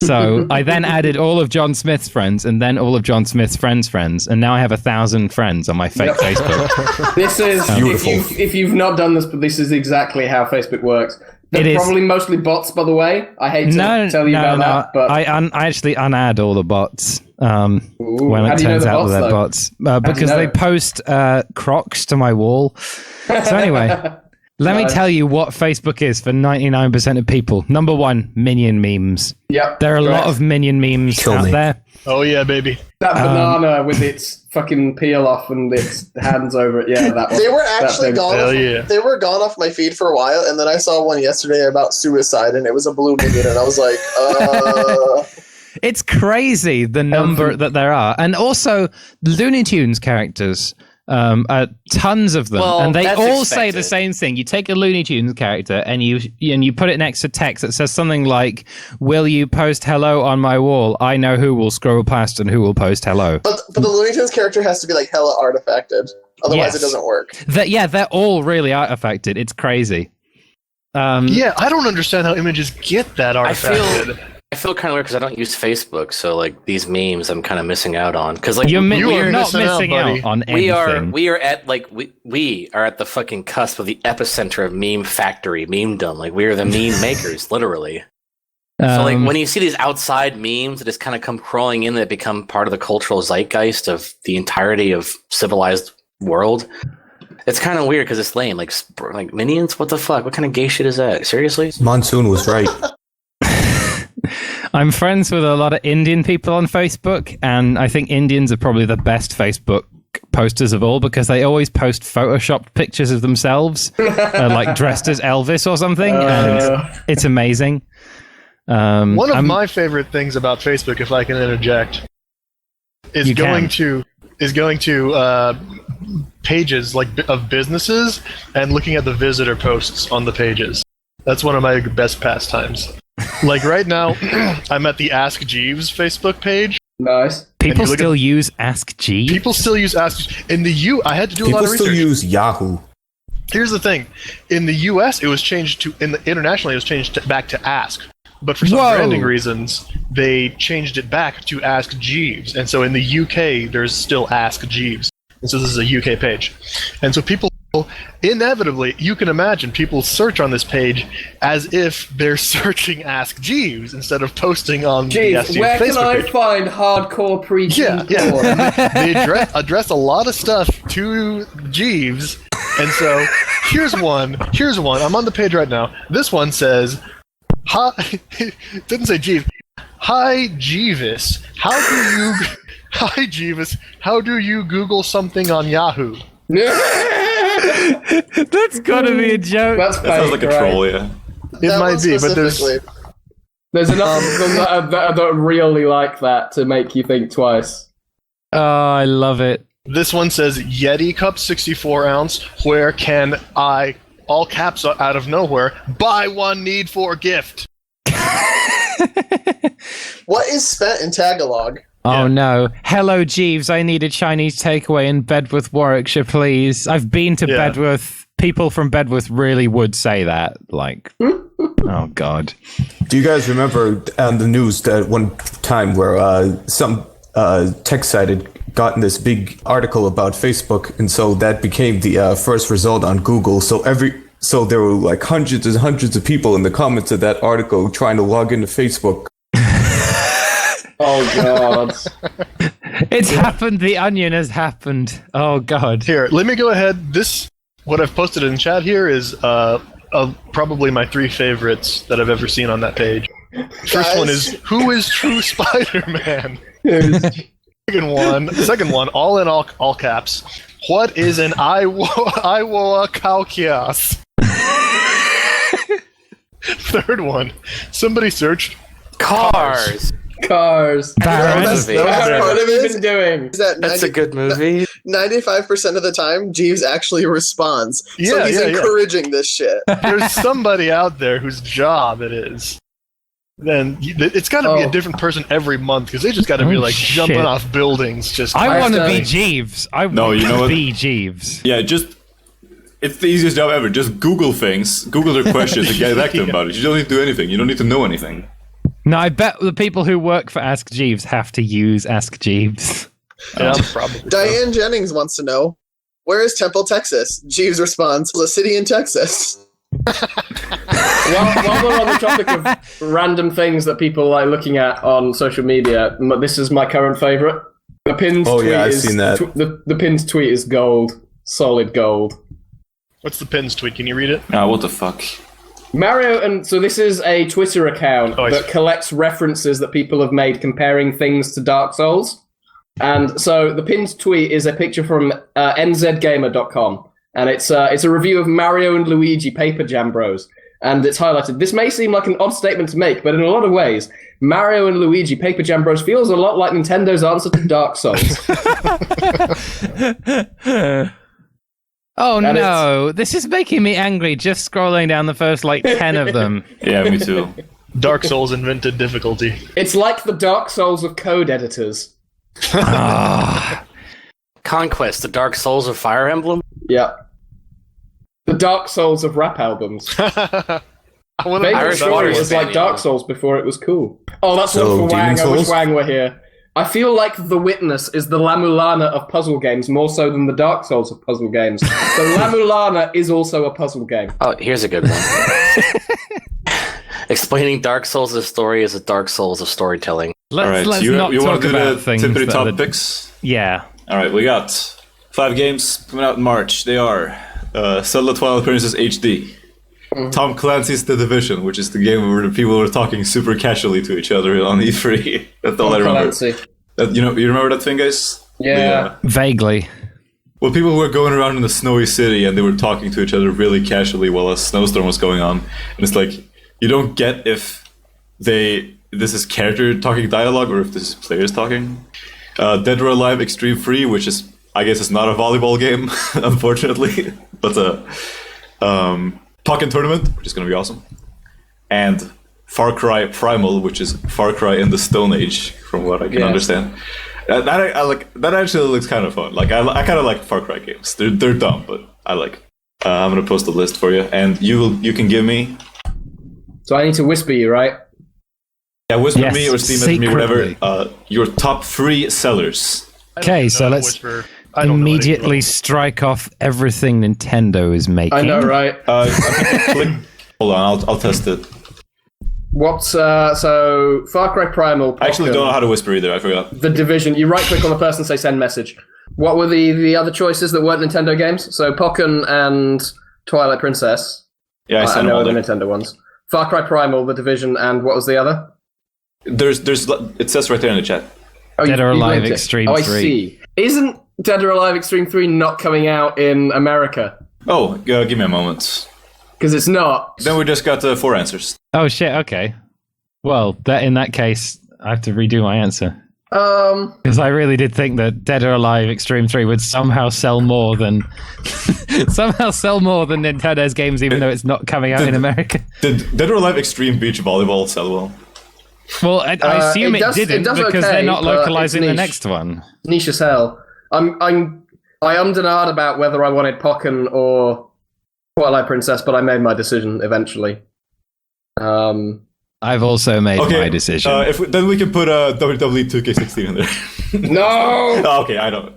So I then added all of John Smith's friends and then all of John Smith's friends, and now I have 1,000 friends on my fake Facebook. This is Beautiful. if you've not done this, but this is exactly how Facebook works. They're It is. probably mostly bots, by the way. I hate to tell you about that, but I actually unadd all the bots when how it do you know turns the out bots, that they're though? bots. do you Because know? they post Crocs to my wall. So anyway, Let me Nice. tell you what Facebook is for 99% of people. Number one, Minion memes. Yep. There are a lot correct. of Minion memes Kill out me. there. Oh yeah, baby. That banana with its fucking peel off and its hands over it. Yeah, that one. They were That actually thing. gone. Hell Off, yeah. They were gone off my feed for a while, and then I saw one yesterday about suicide, and it was a blue minion, and I was like, It's crazy the number that there are. And also, Looney Tunes characters. Tons of them, Well, and they that's all say expected. the same thing. You take a Looney Tunes character and you put it next to text that says something like, "Will you post hello on my wall? I know who will scroll past and who will post hello." but the Looney Tunes character has to be like hella artifacted, otherwise Yes. it doesn't work. They're all really artifacted. It's crazy. Yeah, I don't understand how images get that artifacted. I feel kind of weird because I don't use Facebook, so like these memes, I'm kind of missing out on. Because like You're You are not missing out, missing buddy. out on we anything. are at like we are at the fucking cusp of the epicenter of meme factory, memedom. Like we are the meme makers, literally. So like when you see these outside memes that just kind of come crawling in that become part of the cultural zeitgeist of the entirety of civilized world, it's kind of weird because it's lame. Like minions, what the fuck? What kind of gay shit is that? Seriously? Monsoon was right. I'm friends with a lot of Indian people on Facebook, and I think Indians are probably the best Facebook posters of all because they always post photoshopped pictures of themselves, like dressed as Elvis or something, and it's amazing. One of my favorite things about Facebook, if I can interject, is You going can. to pages like of businesses and looking at the visitor posts on the pages. That's one of my best pastimes. Like right now, I'm at the Ask Jeeves Facebook page. Nice. People you look still use Ask Jeeves. People still use Ask in the I had to do a People lot of still research. use Yahoo. Here's the thing: in the U.S., it was changed to internationally, it was changed back to Ask. But for some Whoa. branding reasons, they changed it back to Ask Jeeves. And so in the UK, there's still Ask Jeeves. And so this is a UK page. And so people, inevitably, you can imagine people search on this page as if they're searching Ask Jeeves instead of posting on the Ask Jeez, Jeeves where can Facebook I page. find hardcore Yeah, preteen porn? yeah. They address a lot of stuff to Jeeves. And so here's one. I'm on the page right now. This one says, hi, it didn't say Jeeves. Hi, Jeeves. Hi, Jeeves. How do you Google something on Yahoo? That's gotta be a joke. That's That sounds like a right? troll, yeah. It That might one be, but there's specifically. There's enough of them that don't really like that to make you think twice. Oh, I love it. this one says Yeti Cup 64 ounce. Where can I, all caps out of nowhere, buy one need for gift? What is spent in Tagalog? Oh no. Hello, Jeeves. I need a Chinese takeaway in Bedworth, Warwickshire, please. I've been to Yeah. Bedworth. People from Bedworth really would say that. Like, oh God. Do you guys remember on the news that one time where some tech site had gotten this big article about Facebook, and so that became the first result on Google. So there were like hundreds and hundreds of people in the comments of that article trying to log into Facebook. Oh God. It's happened. The Onion has happened. Oh God. Here, let me go ahead. What I've posted in chat here is probably my 3 favorites that I've ever seen on that page. First one is, who is true Spider-Man? Second one, all in all caps. What is an Iowa Calcias? Third one, somebody searched Cars. Cars. Baron. That's movie. part of What have it you is been doing? that That's a good movie. 95% of the time, Jeeves actually responds. So Yeah, he's yeah. encouraging this shit. There's somebody out there whose job it is. Then it's got to be a different person every month because they just got to be Oh, like shit. jumping off buildings. Just I want to be Hashtag- Jeeves. I No, want you know to what? be Jeeves. Yeah, it's the easiest job ever. Just Google things, Google their questions, and get back to them about it. You don't need to do anything. You don't need to know anything. No, I bet the people who work for Ask Jeeves have to use Ask Jeeves. yeah, probably. Diane Jennings wants to know, where is Temple, Texas? Jeeves responds, the city in Texas. While we're on the topic of random things that people like looking at on social media, this is my current favorite. The pinned Oh, tweet yeah, I've is seen that. the pinned tweet is gold, solid gold. What's the pins tweet? Can you read it? What the fuck? Mario, and so this is a Twitter account that collects references that people have made comparing things to Dark Souls. And so the pinned tweet is a picture from nzgamer.com, and it's a review of Mario and Luigi Paper Jam Bros. And it's highlighted. This may seem like an odd statement to make, but in a lot of ways, Mario and Luigi Paper Jam Bros. Feels a lot like Nintendo's answer to Dark Souls. Oh no, this is making me angry just scrolling down the first 10 of them. Yeah, me too. Dark Souls invented difficulty. It's like the Dark Souls of code editors. Conquest, the Dark Souls of Fire Emblem? Yeah. The Dark Souls of rap albums. Vagrant Story was like Dark Souls before it was cool. Oh, that's one for Wang. I wish Wang were here. I feel like The Witness is the La Mulana of puzzle games more so than the Dark Souls of puzzle games. So La Mulana is also a puzzle game. Oh, here's a good one. Explaining Dark Souls' story is a Dark Souls of storytelling. Let's you not want talk to do about the things Tippity that Top are- Picks? Yeah. Alright, we got 5 games coming out in March. They are Zelda Twilight Princess HD, Tom Clancy's The Division, which is the game where the people were talking super casually to each other on E3. That's all I remember. You remember that thing, guys? Yeah. Vaguely. Well, people were going around in a snowy city and they were talking to each other really casually while a snowstorm was going on. And it's like, you don't get if this is character talking dialogue or if this is players talking. Dead or Alive Extreme Free, which is, I guess, it's not a volleyball game, unfortunately, but Pokken Tournament, which is going to be awesome, and Far Cry Primal, which is Far Cry in the Stone Age, from what I can understand. That actually looks kind of fun. Like I kind of like Far Cry games. They're dumb, but I like. I'm gonna post a list for you, and you can give me. So I need to whisper you, right? Yeah, whisper me or Steam message me, secretly. whatever. Your top 3 sellers. Okay, so let's immediately strike off everything Nintendo is making. I know, right? Hold on, I'll test it. What's so Far Cry Primal? Pokken, I actually don't know how to whisper either. I forgot. The Division. You right click on the person, say send message. What were the other choices that weren't Nintendo games? So Pokken and Twilight Princess. Yeah, I know them the all. Nintendo ones. Far Cry Primal, The Division, and what was the other? There's it says right there in the chat. Oh, Dead or you Alive linked it. Extreme Oh, I 3. see. Isn't Dead or Alive Extreme 3 not coming out in America? Oh, give me a moment. Because it's not. Then we just got 4 answers. Oh shit, okay. Well, in that case, I have to redo my answer. Because I really did think that Dead or Alive Extreme 3 would somehow sell more than Nintendo's games, even though it's not coming out in America. Did Dead or Alive Extreme Beach Volleyball sell well? Well, I assume it didn't does because okay, they're not but localizing it's the niche. next one. Niche as hell. I ummed and ahed about whether I wanted Pokken or Twilight Princess, but I made my decision eventually. I've also made my decision. Then we can put WWE 2K16 in there. No. Oh, okay, I don't.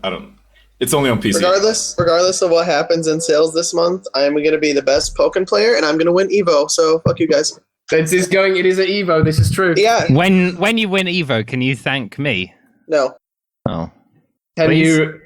It's only on PC. Regardless of what happens in sales this month, I am going to be the best Pokken player, and I'm going to win Evo. So fuck you guys. It is at Evo. This is true. Yeah. When you win Evo, can you thank me? No. Oh. Can you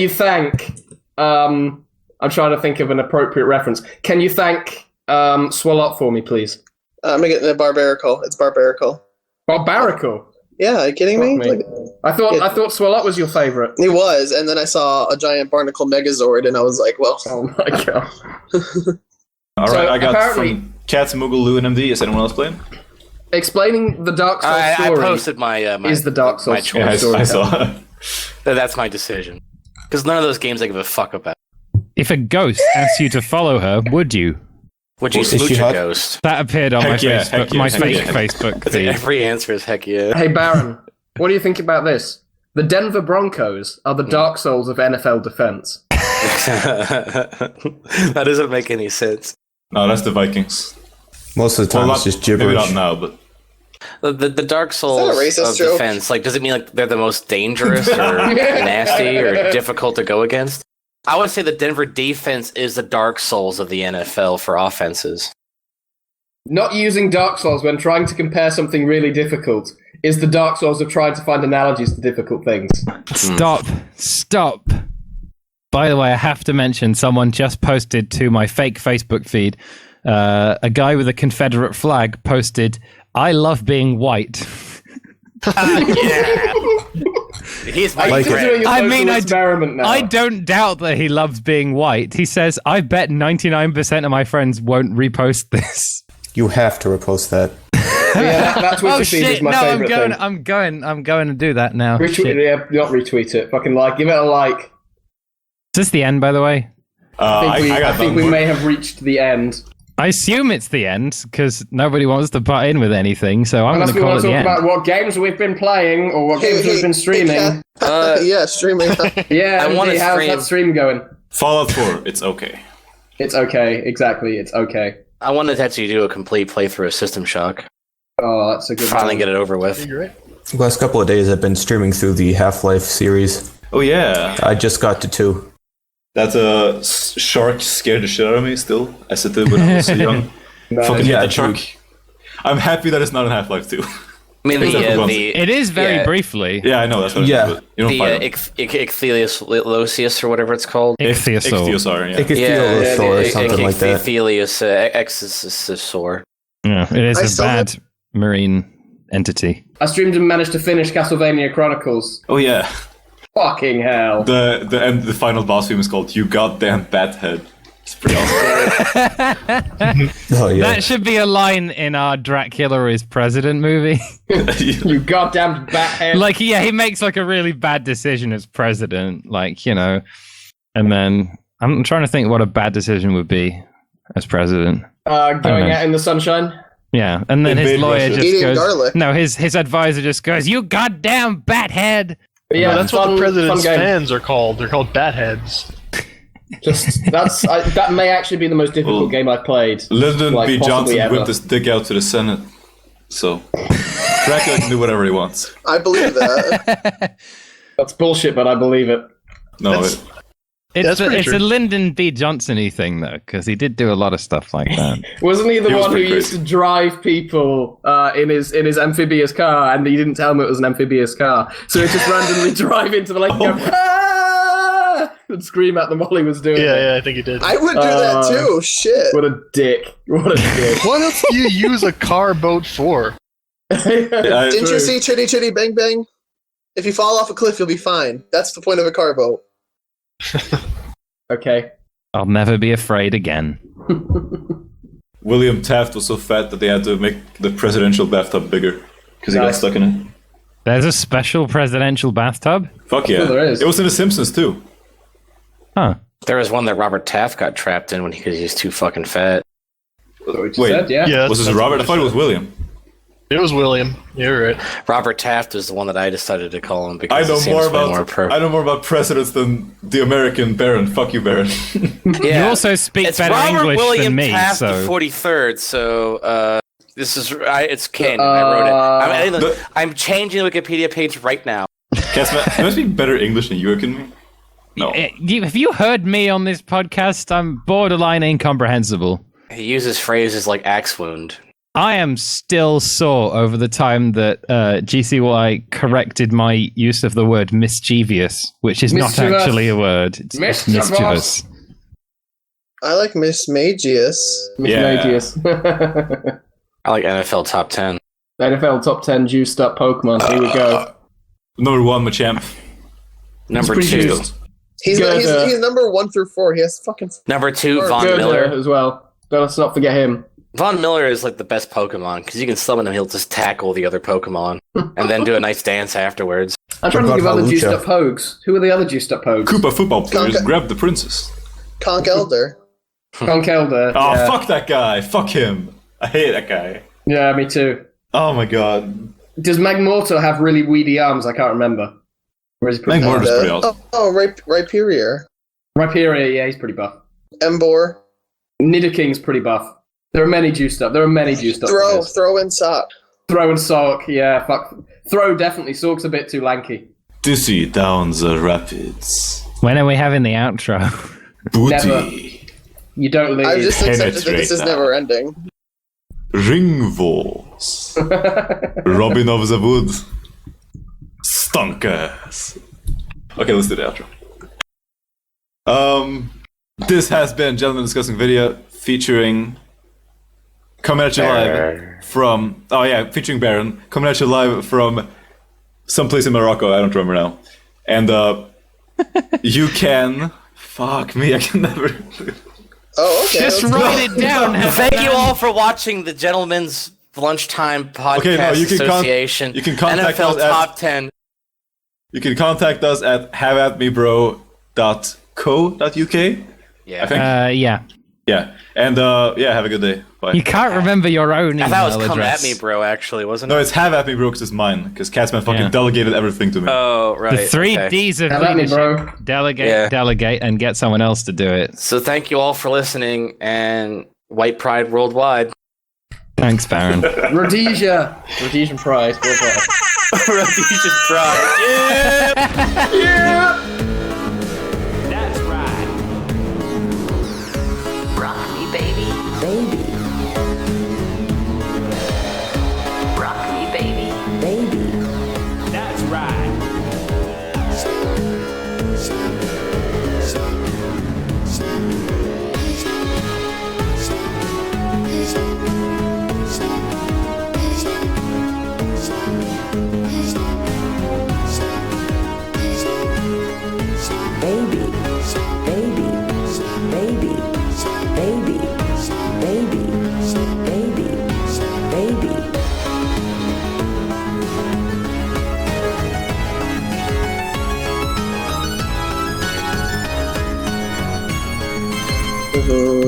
thank? I'm trying to think of an appropriate reference. Can you thank Swalot for me, please? I'm gonna get the Barbarical. It's Barbarical. Barbarical. Yeah, are you kidding me? Like, I thought Swalot was your favorite. He was, and then I saw a giant barnacle Megazord, and I was like, well. Oh my god. All right, So I got apparently- from Cats, Moogle, Lou, and MD. Is anyone else playing? Explaining the Dark Souls I story posted my is the Dark Souls my choice. Yeah, story. I saw. That's my decision. Because none of those games I give a fuck about. If a ghost asked you to follow her, would you? Would you Well, is smooch she a hot? ghost? That appeared on my Heck yeah, Facebook, heck yeah, my heck fake yeah. Facebook feed. Every answer is heck yeah. Hey Baron, what do you think about this? The Denver Broncos are the Dark Souls of NFL defense. That doesn't make any sense. No, that's the Vikings. Most of the time, Well, it's just maybe gibberish. not now, but The Dark Souls Is that a racist of joke? defense, like, does it mean like they're the most dangerous or nasty or difficult to go against? I would say the Denver defense is the Dark Souls of the NFL for offenses. Not using Dark Souls when trying to compare something really difficult is the Dark Souls of trying to find analogies to difficult things. Stop. By the way, I have to mention someone just posted to my fake Facebook feed. A guy with a Confederate flag posted, "I love being white." Yeah. He's my Like, friend. doing a I social mean, experiment now. I don't doubt that he loves being white. He says, "I bet 99% of my friends won't repost this." You have to repost that. Yeah, that Twitter Oh feed is shit! my No, favorite thing. I'm going to do that now. Retweet Shit. it, yeah, not retweet it. Fucking give it a like. Is this the end, by the way? I think we may have reached the end. I assume it's the end because nobody wants to butt in with anything, so I'm going Unless to we call want it to the talk end. about what games we've been playing or what games we've been streaming. Yeah, streaming. Yeah, I wanna Andy, how's stream. that stream going? Fallout 4, it's okay. It's okay. Exactly, it's okay. I wanted to actually do a complete playthrough of System Shock. Oh, that's a good Finally one. get it over with. You're right. The last couple of days I've been streaming through the Half-Life series. Oh yeah, I just got to 2. that shark scared the shit out of me still, as it did when I was so young. Fucking yeah, hate that shark. I'm happy that it's not in Half-Life 2. I mean, It is very briefly. Yeah, I know, that's what it Yeah. is, but you don't the fight him. Ichthyosius or whatever it's called. Ichthyosaur. Ichthyosaur, yeah. Ichthyosaur or something like that. Ichthyosius exosaur. Yeah, it is I a still bad marine entity. I streamed and managed to finish Castlevania Chronicles. Oh yeah. Fucking hell. The final boss theme is called "You Goddamn Bathead." It's pretty awesome. Oh yeah. That should be a line in our Dracula is President movie. You goddamn bathead. Like, yeah, he makes like a really bad decision as president, like, you know, and then I'm trying to think what a bad decision would be as president. Going out in the sunshine. Yeah, and then his Invade lawyer Russia. just Eating goes, garlic. no, his advisor just goes, "You goddamn bathead." But yeah, That's what the president's fun game. fans are called. They're called batheads. That may actually be the most difficult Well, game I've played. Lyndon Like, B. possibly Johnson ever. whipped his dick out to the Senate, so Dracula can do whatever he wants. I believe that. That's bullshit, but I believe it. No, That's- That's pretty It's true. a Lyndon B. Johnson-y thing, though, because he did do a lot of stuff like that. Wasn't he the He was one who pretty used crazy. to drive people in his amphibious car, and he didn't tell them it was an amphibious car, so he'd just randomly drive into the lake and go, "Ah!" and scream at them while he was doing it. Yeah, I think he did. I would do that too. Shit. What a dick! What a dick! What else do you use a car boat for? Didn't you see Chitty Chitty Bang Bang? If you fall off a cliff, you'll be fine. That's the point of a car boat. Okay. I'll never be afraid again. William Taft was so fat that they had to make the presidential bathtub bigger because he got Nice. stuck in it. There's a special presidential bathtub? Fuck yeah! Oh, there is. It was in The Simpsons too. Huh. There was one that Robert Taft got trapped in when he was too fucking fat. That's what we just Wait. said, yeah. Yeah, Was this that's Robert? what I thought it was William. It was William. You're right. Robert Taft was the one that I decided to call him I because know it seems more way about pro. I know more about presidents than the American Baron. Fuck you, Baron. You also speak it's better Robert English William than me, Taft so... the 43rd. So this is it's canon. I wrote it. I'm changing the Wikipedia page right now. Catsman, you speak better English than you can me. No. Have you heard me on this podcast? I'm borderline incomprehensible. He uses phrases like axe wound. I am still sore over the time that GCY corrected my use of the word mischievous, which is not Mischievous. actually a word. It's Mischievous. mischievous. I like Miss Magius. Yeah. Mismagius. I like NFL top 10. NFL top 10 juiced up Pokemon. Here we go. Number one, Machamp. Number pretty 2. juiced. He's Good, he's number 1 through 4. He has fucking. Number 2, Good, Von Good Miller. as well. Let's not forget him. Von Miller is like the best Pokemon because you can summon him, he'll just tackle the other Pokemon and then do a nice dance afterwards. I'm trying to think of about other juiced Halucha? up Pogues. Who are the other juiced up Pogues? Koopa football players Conker- grab the princess. Conk Elder. Conkelder. Oh, yeah. fuck that guy. Fuck him. I hate that guy. Yeah, me too. Oh my god. Does Magmortar have really weedy arms? I can't remember. Or is he pretty Magmortar's buff? pretty awesome. Rhyperior. Rhyperior, yeah, he's pretty buff. Embor. Nidoking's pretty buff. There are many juiced up. players. Throw in Sock. Throw and Sork, yeah, fuck. Throw definitely. Sork's a bit too lanky. Dizzy down the rapids. When are we having the outro? Booty. Never. You don't leave. I've just accepted that Penetrate this is now. never ending. Ringwalls. Robin of the Wood. Stunkers. Okay, let's do the outro. This has been Gentlemen Discussing Video featuring coming at you live from featuring Baron coming at you live from someplace in Morocco. I don't remember now. And you can fuck me. I can never. Oh, okay. Just write it down. Thank you all for watching the Gentlemen's Lunchtime Podcast Association. You can contact NFL us Top 10. You can contact us at haveatmebro.co.uk. Yeah. I think. Yeah. And have a good day. Bye. You can't remember your own email I thought it was Come address. At Me Bro, actually, wasn't No, it? it's have at me bro because it's mine. Because Catsman fucking delegated everything to me. Oh, right. The three okay. D's of Have at me, leadership. bro. Delegate, and get someone else to do it. So thank you all for listening, and White Pride worldwide. Thanks, Baron. Rhodesia. Rhodesian Pride. Worldwide. Rhodesian Pride. Yeah! That's right. Rock me, baby. Baby. Rock me, baby. Baby. That's right. Baby. Baby. Baby. Baby. Baby. Baby. Baby.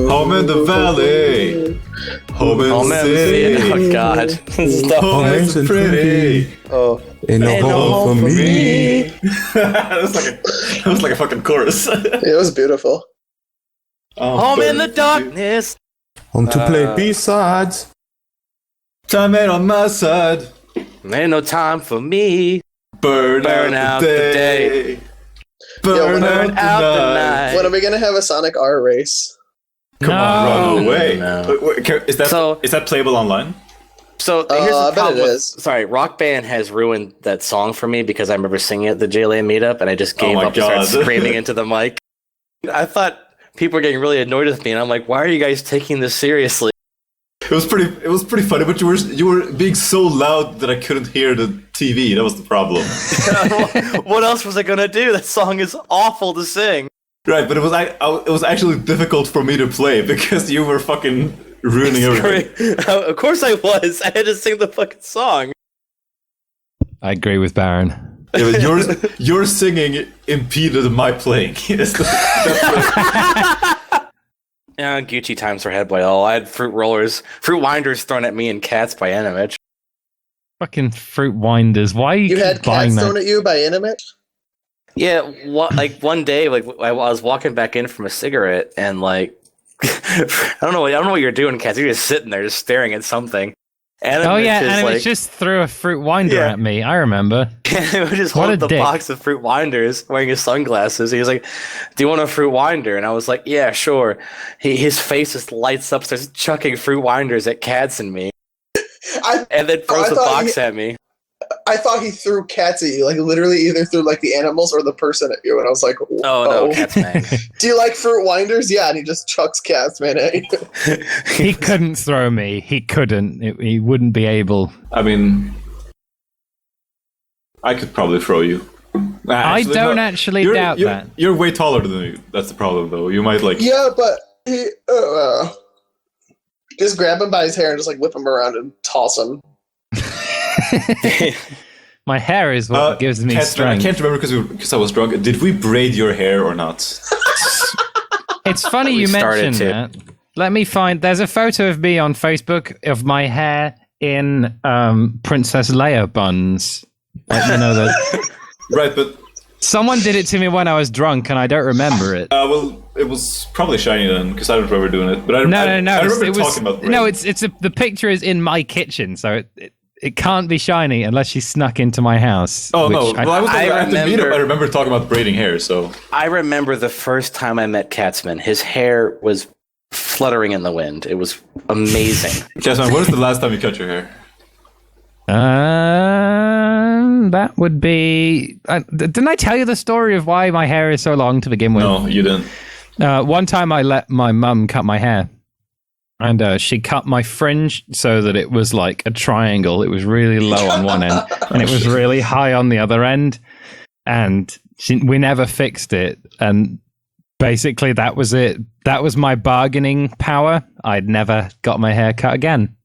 Home in the valley. Home in the city. Oh, God. Stop. Home is pretty. Oh. Ain't no home for me. that was like a fucking chorus. It was beautiful. Home in the darkness. Home to play B-sides. Time ain't on my side. Ain't no time for me. Burn out the day. Burn Yo, out the night. When are we gonna have a Sonic R race? Come on, run away. No. Is that playable online? So here's I the bet problem it with, is. sorry, Rock Band has ruined that song for me because I remember singing it at the JLA meetup and I just gave my up and God. started screaming into the mic. I thought people were getting really annoyed with me and I'm like, why are you guys taking this seriously? It was pretty funny, but you were being so loud that I couldn't hear the TV. That was the problem. What else was I gonna do? That song is awful to sing. Right, but it was actually difficult for me to play because you were fucking ruining everything. Of course I was. I had to sing the fucking song. I agree with Baron. Yeah, but your singing impeded my playing. Yeah, Gucci times were had by all. I had fruit winders thrown at me and cats by Animage. Fucking fruit winders. Why are you You keep had buying cats that? thrown at you by Intimate? Yeah, one day, like I was walking back in from a cigarette, and like I don't know what you're doing, cats. You're just sitting there, just staring at something. And Oh yeah, just, and it like, was just threw a fruit winder Yeah. at me. I remember. he would just What hold a the dick. box of fruit winders, wearing his sunglasses. He was like, "Do you want a fruit winder?" And I was like, "Yeah, sure." His face just lights up, starts chucking fruit winders at cats and me, and then throws the box at me. I thought he threw cats at you, like literally either through like the animals or the person at you, and I was like, Oh no, Catsman. Do you like fruit winders? Yeah, and he just chucks Catsman at you. He couldn't throw me. He couldn't. He wouldn't be able. I mean, I could probably throw you. I don't actually doubt that. You're way taller than me. That's the problem, though. You might like. Yeah, but he, just grab him by his hair and just like whip him around and toss him. My hair is what gives me Catsman, I strength. can't remember because I was drunk. Did we braid your hair or not? It's funny We you started mentioned to. that. Let me find. There's a photo of me on Facebook of my hair in Princess Leia buns. Let me know that. Right, but Someone did it to me when I was drunk, and I don't remember it. well, it was probably shiny then because I don't remember doing it. But I No. I remember It was talking about braid. no. The picture is in my kitchen, so it can't be shiny unless she snuck into my house. Oh no! which Well, I was I at the meetup. remember- I remember talking about braiding hair. So I remember the first time I met Catsman. His hair was fluttering in the wind. It was amazing. Catsman, when was the last time you cut your hair? one, that would be... didn't I tell you the story of why my hair is so long to begin with? No, you didn't. One time I let my mum cut my hair. And she cut my fringe so that it was like a triangle. It was really low on one end, and it was really high on the other end. And we never fixed it. And basically, that was it. That was my bargaining power. I'd never got my hair cut again.